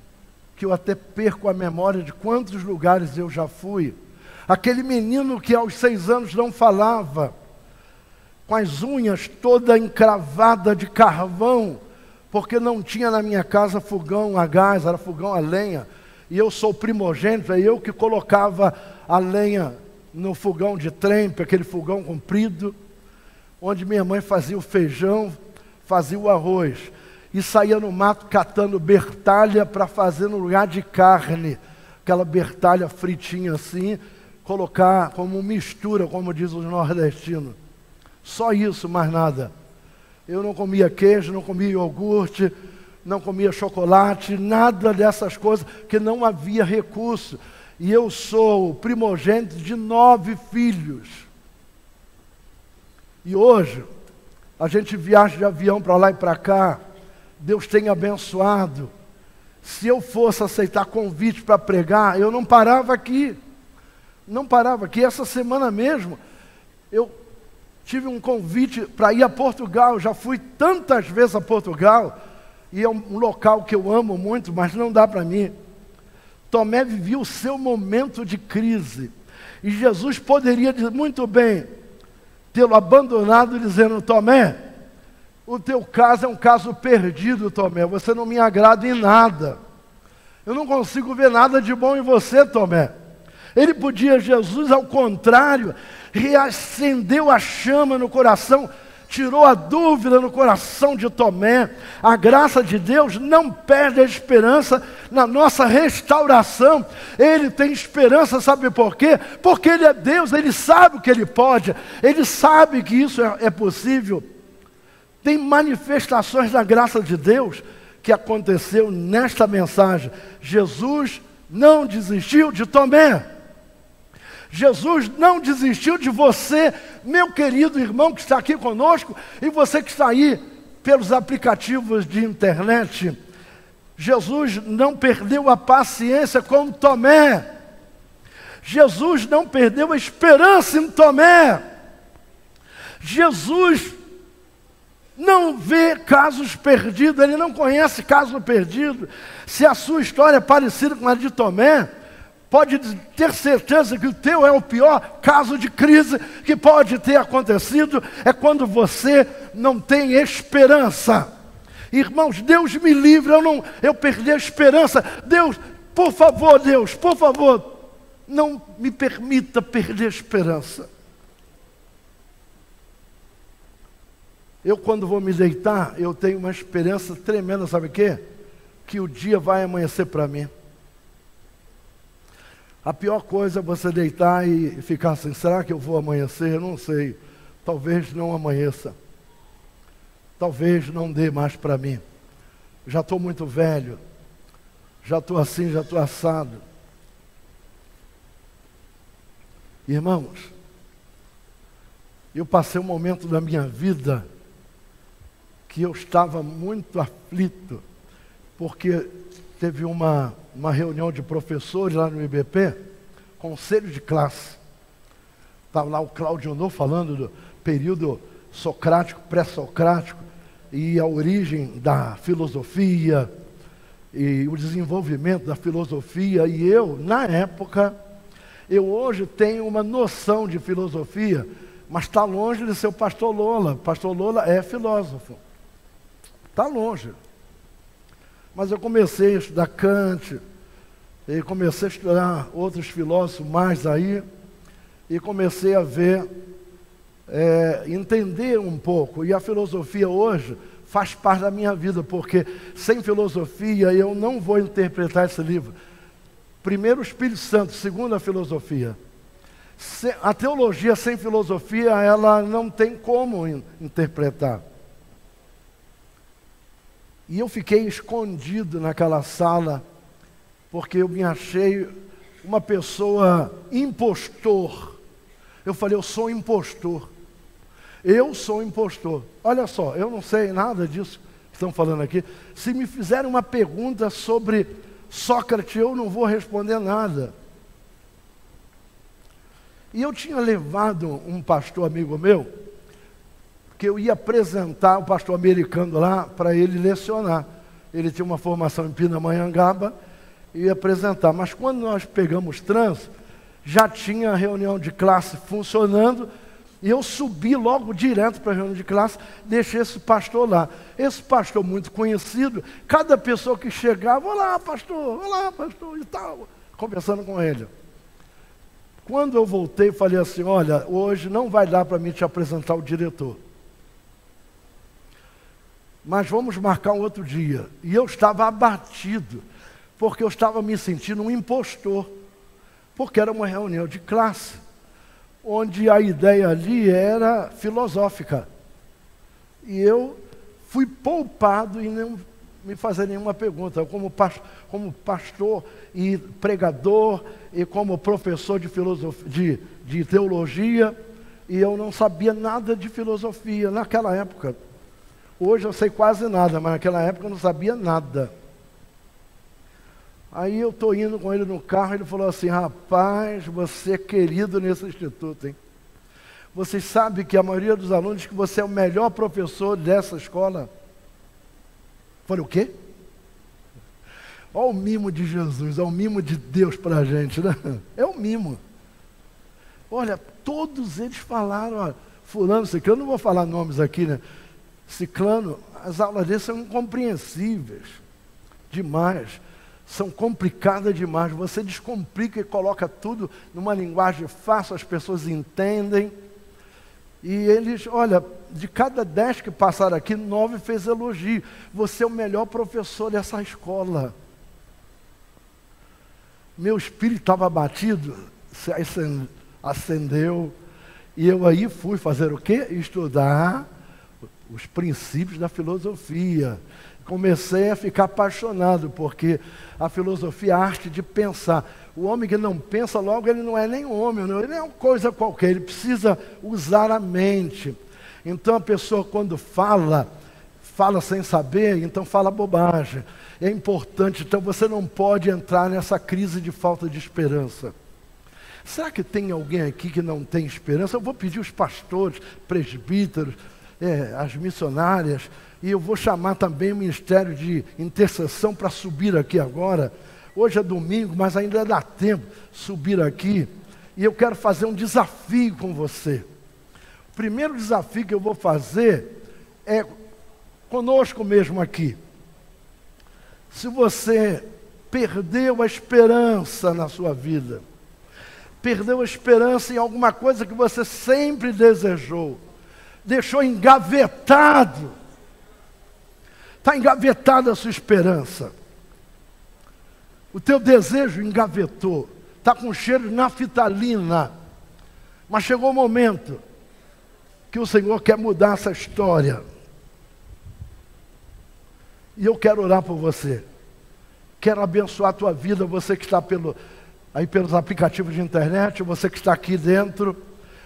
A: que eu até perco a memória de quantos lugares eu já fui. Aquele menino que aos 6 anos não falava, com as unhas toda encravada de carvão, porque não tinha na minha casa fogão a gás, era fogão a lenha, e eu sou primogênito, é eu que colocava a lenha no fogão de trempe, aquele fogão comprido, onde minha mãe fazia o feijão, fazia o arroz, e saía no mato catando bertalha para fazer no lugar de carne, aquela bertalha fritinha assim, colocar como mistura, como diz os nordestinos. Só isso, mais nada. Eu não comia queijo, não comia iogurte, não comia chocolate, nada dessas coisas, que não havia recurso. E eu sou o primogênito de 9 filhos. E hoje, a gente viaja de avião para lá e para cá, Deus tem abençoado. Se eu fosse aceitar convite para pregar, eu não parava aqui. Não parava aqui. Essa semana mesmo, eu tive um convite para ir a Portugal. Já fui tantas vezes a Portugal, e é um local que eu amo muito, mas não dá para mim. Tomé vivia o seu momento de crise. E Jesus poderia muito bem tê-lo abandonado, dizendo, Tomé, o teu caso é um caso perdido, Tomé. Você não me agrada em nada. Eu não consigo ver nada de bom em você, Tomé. Ele podia, Jesus, ao contrário, reacendeu a chama no coração, tirou a dúvida no coração de Tomé. A graça de Deus não perde a esperança na nossa restauração. Ele tem esperança, sabe por quê? Porque Ele é Deus, Ele sabe o que Ele pode, Ele sabe que isso é possível. Tem manifestações da graça de Deus que aconteceu nesta mensagem. Jesus não desistiu de Tomé. Jesus não desistiu de você, meu querido irmão que está aqui conosco, e você que está aí pelos aplicativos de internet. Jesus não perdeu a paciência com Tomé. Jesus não perdeu a esperança em Tomé. Jesus não vê casos perdidos, ele não conhece caso perdido. Se a sua história é parecida com a de Tomé, pode ter certeza que o teu é o pior caso de crise que pode ter acontecido, é quando você não tem esperança. Irmãos, Deus me livre, eu perdi a esperança. Deus, por favor, não me permita perder a esperança. Eu, quando vou me deitar, eu tenho uma esperança tremenda, sabe o quê? Que o dia vai amanhecer para mim. A pior coisa é você deitar e ficar assim, será que eu vou amanhecer? Eu não sei. Talvez não amanheça. Talvez não dê mais para mim. Já estou muito velho. Já estou assim, já estou assado. Irmãos, eu passei um momento da minha vida que eu estava muito aflito, porque teve uma reunião de professores lá no IBP, conselho de classe. Estava lá o Cláudio Honor falando do período socrático, pré-socrático, e a origem da filosofia, e o desenvolvimento da filosofia. E eu, na época, eu hoje tenho uma noção de filosofia, mas está longe de ser o pastor Lola. Pastor Lola é filósofo. Está longe. Mas eu comecei a estudar Kant, e comecei a estudar outros filósofos mais aí, e comecei a ver, entender um pouco. E a filosofia hoje faz parte da minha vida, porque sem filosofia eu não vou interpretar esse livro. Primeiro o Espírito Santo, segundo a filosofia. A teologia sem filosofia, ela não tem como interpretar. E eu fiquei escondido naquela sala, porque eu me achei uma pessoa impostor. Eu falei, eu sou impostor. Eu sou impostor. Olha só, eu não sei nada disso que estão falando aqui. Se me fizerem uma pergunta sobre Sócrates, eu não vou responder nada. E eu tinha levado um pastor amigo meu, que eu ia apresentar o pastor americano lá para ele lecionar. Ele tinha uma formação em Pindamonhangaba e ia apresentar. Mas quando nós pegamos trânsito, já tinha a reunião de classe funcionando, e eu subi logo direto para a reunião de classe, deixei esse pastor lá. Esse pastor muito conhecido, cada pessoa que chegava, olá pastor, e tal, conversando com ele. Quando eu voltei, falei assim, olha, hoje não vai dar para mim te apresentar o diretor. Mas vamos marcar um outro dia. E eu estava abatido, porque eu estava me sentindo um impostor, porque era uma reunião de classe, onde a ideia ali era filosófica. E eu fui poupado em não me fazer nenhuma pergunta. Como pastor e pregador, e como professor de filosofia, de teologia, e eu não sabia nada de filosofia naquela época. Hoje eu sei quase nada, mas naquela época eu não sabia nada. Aí eu estou indo com ele no carro, ele falou assim, rapaz, você é querido nesse instituto, hein? Vocês sabem que a maioria dos alunos diz que você é o melhor professor dessa escola? Eu falei, o quê? Olha o mimo de Jesus, olha o mimo de Deus para a gente, né? É o mimo. Olha, todos eles falaram, olha, fulano, ciclano, não vou falar nomes aqui, né? Ciclano, as aulas deles são incompreensíveis demais, são complicadas demais. Você descomplica e coloca tudo numa linguagem fácil, as pessoas entendem. E eles, olha, de cada 10 que passaram aqui, 9 fez elogio. Você é o melhor professor dessa escola. Meu espírito estava abatido, acendeu, e eu aí fui fazer o quê? Estudar os princípios da filosofia. Comecei a ficar apaixonado, porque a filosofia é a arte de pensar. O homem que não pensa, logo ele não é nem homem, não, ele é uma coisa qualquer, ele precisa usar a mente. Então a pessoa quando fala sem saber, então fala bobagem. É importante, então você não pode entrar nessa crise de falta de esperança. Será que tem alguém aqui que não tem esperança? Eu vou pedir os pastores, presbíteros, as missionárias, e eu vou chamar também o Ministério de Intercessão para subir aqui agora. Hoje é domingo, mas ainda dá tempo de subir aqui. E eu quero fazer um desafio com você. O primeiro desafio que eu vou fazer é conosco mesmo aqui. Se você perdeu a esperança na sua vida, perdeu a esperança em alguma coisa que você sempre desejou, deixou engavetado, está engavetada a sua esperança, o teu desejo engavetou, está com cheiro de naftalina, mas chegou o momento que o Senhor quer mudar essa história, e eu quero orar por você, quero abençoar a tua vida, você que está aí pelos aplicativos de internet, você que está aqui dentro.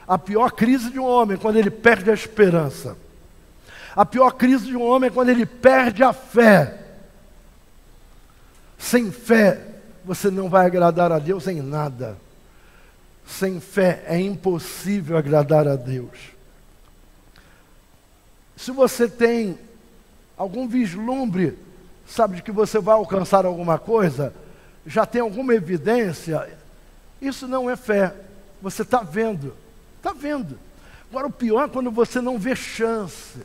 A: A pior crise de um homem é quando ele perde a esperança. A pior crise de um homem é quando ele perde a fé. Sem fé, você não vai agradar a Deus em nada. Sem fé é impossível agradar a Deus. Se você tem algum vislumbre, sabe, de que você vai alcançar alguma coisa, já tem alguma evidência, isso não é fé. Você está vendo. Está vendo. Agora o pior é quando você não vê chance,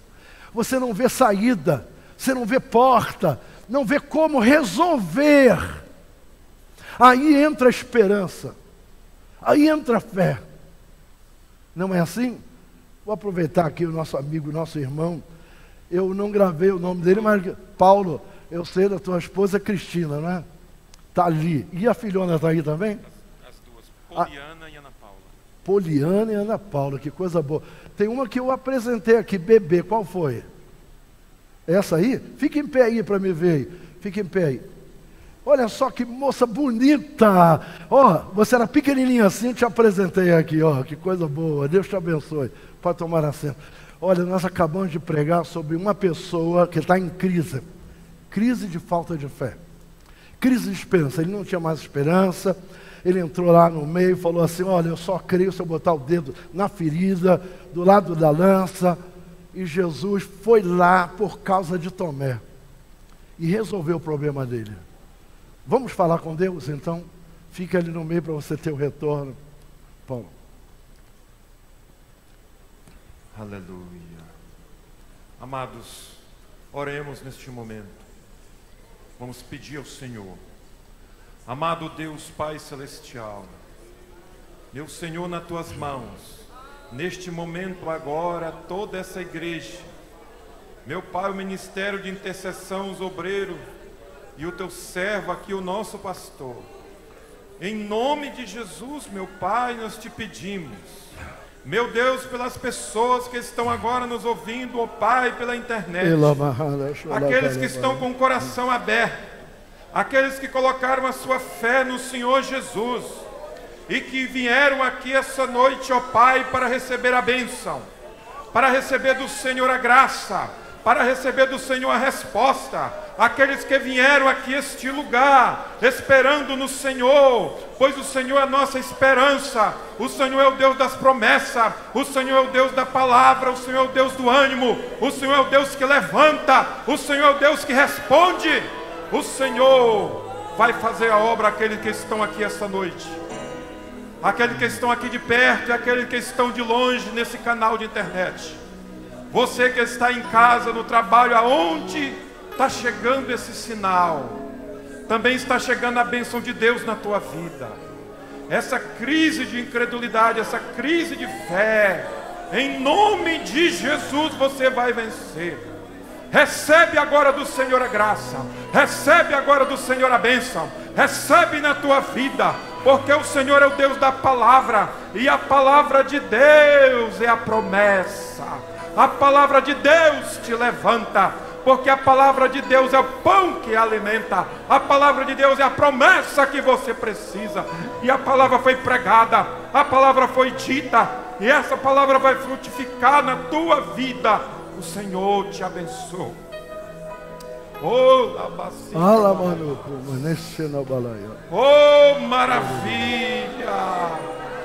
A: você não vê saída, você não vê porta, não vê como resolver. Aí entra a esperança, aí entra a fé. Não é assim? Vou aproveitar aqui o nosso amigo, o nosso irmão. Eu não gravei o nome dele, mas Paulo, eu sei da tua esposa Cristina, né? Está ali. E a filhona está aí também?
B: As duas, Poliana e Ana Paula.
A: Poliana e Ana Paula, que coisa boa. Tem uma que eu apresentei aqui, bebê, qual foi? Essa aí? Fica em pé aí para me ver aí. Fica em pé aí. Olha só que moça bonita. Ó, você era pequenininha assim, eu te apresentei aqui, ó, que coisa boa. Deus te abençoe. Pode tomar assento. Olha, nós acabamos de pregar sobre uma pessoa que está em crise. Crise de falta de fé. Crise de esperança. Ele não tinha mais esperança. Ele entrou lá no meio e falou assim: olha, eu só creio se eu botar o dedo na ferida, do lado da lança. E Jesus foi lá por causa de Tomé e resolveu o problema dele. Vamos falar com Deus então? Fica ali no meio para você ter o retorno. Paulo.
B: Aleluia. Amados, oremos neste momento. Vamos pedir ao Senhor. Amado Deus Pai Celestial, meu Senhor, nas tuas mãos, neste momento agora, toda essa igreja, meu Pai, o ministério de intercessão, os obreiros, e o teu servo aqui, o nosso pastor, em nome de Jesus, meu Pai, nós te pedimos, meu Deus, pelas pessoas que estão agora nos ouvindo, ó Pai, pela internet, aqueles que estão com o coração aberto, aqueles que colocaram a sua fé no Senhor Jesus e que vieram aqui essa noite, ó Pai, para receber a bênção, para receber do Senhor a graça, para receber do Senhor a resposta. Aqueles que vieram aqui a este lugar, esperando no Senhor, pois o Senhor é a nossa esperança, o Senhor é o Deus das promessas, o Senhor é o Deus da palavra, o Senhor é o Deus do ânimo, o Senhor é o Deus que levanta, o Senhor é o Deus que responde. O Senhor vai fazer a obra àqueles que estão aqui esta noite, aqueles que estão aqui de perto e aqueles que estão de longe nesse canal de internet. Você que está em casa, no trabalho, aonde está chegando esse sinal, também está chegando a bênção de Deus na tua vida. Essa crise de incredulidade, essa crise de fé, em nome de Jesus você vai vencer. Recebe agora do Senhor a graça, recebe agora do Senhor a bênção, recebe na tua vida, porque o Senhor é o Deus da palavra, e a palavra de Deus é a promessa. A palavra de Deus te levanta, porque a palavra de Deus é o pão que alimenta, a palavra de Deus é a promessa que você precisa, e a palavra foi pregada, a palavra foi dita, e essa palavra vai frutificar na tua vida. O Senhor te abençoe. Oh, oh, maravilha!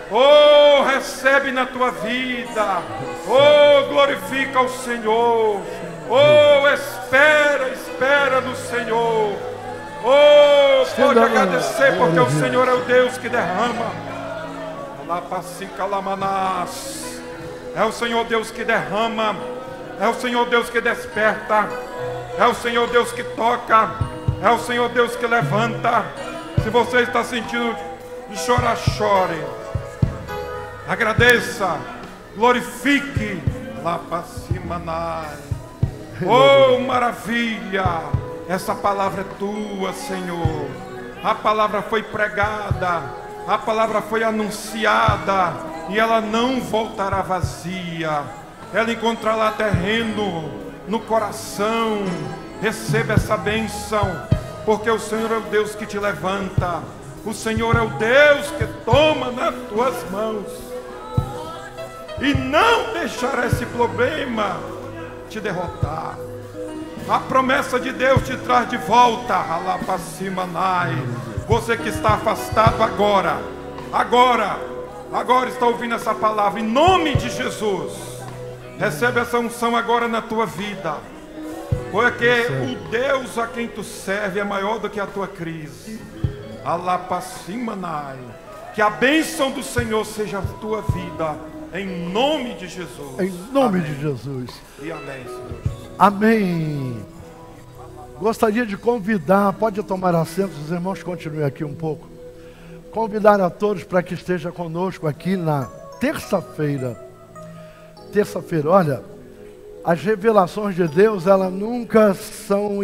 B: Oh, recebe na tua vida. Oh, glorifica o Senhor. Oh, espera no Senhor. Oh, pode agradecer, porque o Senhor é o Deus que derrama. É o Senhor Deus que derrama. É o Senhor Deus que desperta. É o Senhor Deus que toca. É o Senhor Deus que levanta. Se você está sentindo de chorar, chore. Agradeça. Glorifique. Oh, maravilha. Essa palavra é tua, Senhor. A palavra foi pregada. A palavra foi anunciada. E ela não voltará vazia. Ela encontrará terreno no coração. Receba essa bênção, porque o Senhor é o Deus que te levanta. O Senhor é o Deus que toma nas tuas mãos e não deixará esse problema te derrotar. A promessa de Deus te traz de volta. Você que está afastado agora está ouvindo essa palavra, em nome de Jesus, recebe essa unção agora na tua vida, porque o Deus a quem tu serve é maior do que a tua crise. Que a bênção do Senhor seja a tua vida, em nome de Jesus.
A: Em nome de Jesus.
B: E amém, Senhor.
A: Amém. Gostaria de convidar, pode tomar assento, os irmãos continuem aqui um pouco. Convidar a todos para que esteja conosco aqui na terça-feira. Terça-feira, olha, as revelações de Deus, elas nunca são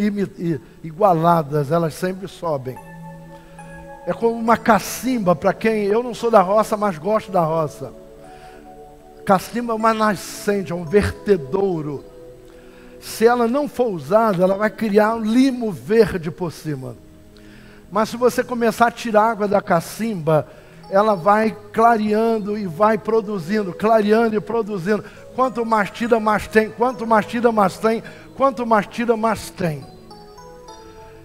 A: igualadas, elas sempre sobem. É como uma cacimba, para quem, eu não sou da roça, mas gosto da roça. Cacimba é uma nascente, é um vertedouro. Se ela não for usada, ela vai criar um limo verde por cima. Mas se você começar a tirar água da cacimba, ela vai clareando e vai produzindo, clareando e produzindo. Quanto mais tira, mais tem. Quanto mais tira, mais tem. Quanto mais tira, mais tem.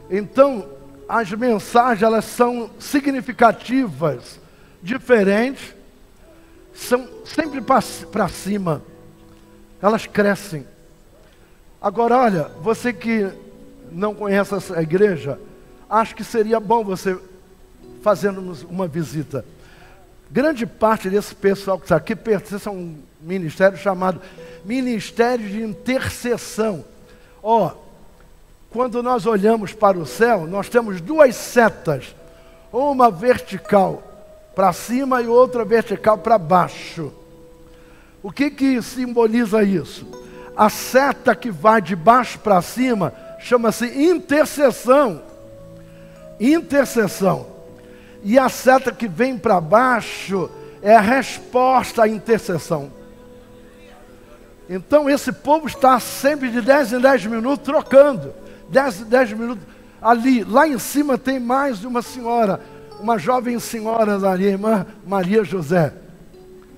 A: Então, as mensagens, elas são significativas, diferentes, são sempre para cima. Elas crescem. Agora, olha, você que não conhece essa igreja, acho que seria bom você fazermos uma visita. Grande parte desse pessoal que está aqui pertence a um ministério chamado Ministério de Intercessão. Quando nós olhamos para o céu, nós temos duas setas, uma vertical para cima e outra vertical para baixo. O que simboliza isso? A seta que vai de baixo para cima chama-se intercessão. Intercessão. E a seta que vem para baixo é a resposta à intercessão. Então esse povo está sempre de 10 em 10 minutos trocando. 10 em 10 minutos ali. Lá em cima tem mais de uma senhora, uma jovem senhora ali, irmã Maria José,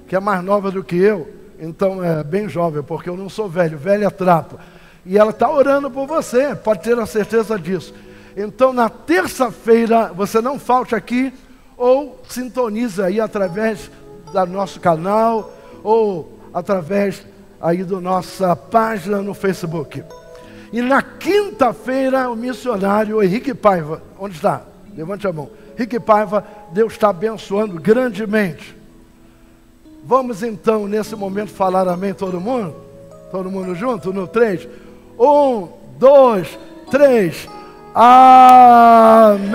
A: que é mais nova do que eu. Então é bem jovem, porque eu não sou velho, velho é trapo. E ela está orando por você, pode ter a certeza disso. Então na terça-feira, você não falte aqui, ou sintonize aí através do nosso canal, ou através aí da nossa página no Facebook. E na quinta-feira, o missionário Henrique Paiva, onde está? Levante a mão. Henrique Paiva, Deus está abençoando grandemente. Vamos então, nesse momento, falar amém todo mundo? Todo mundo junto? No 3. 1, 2, 3. Amém.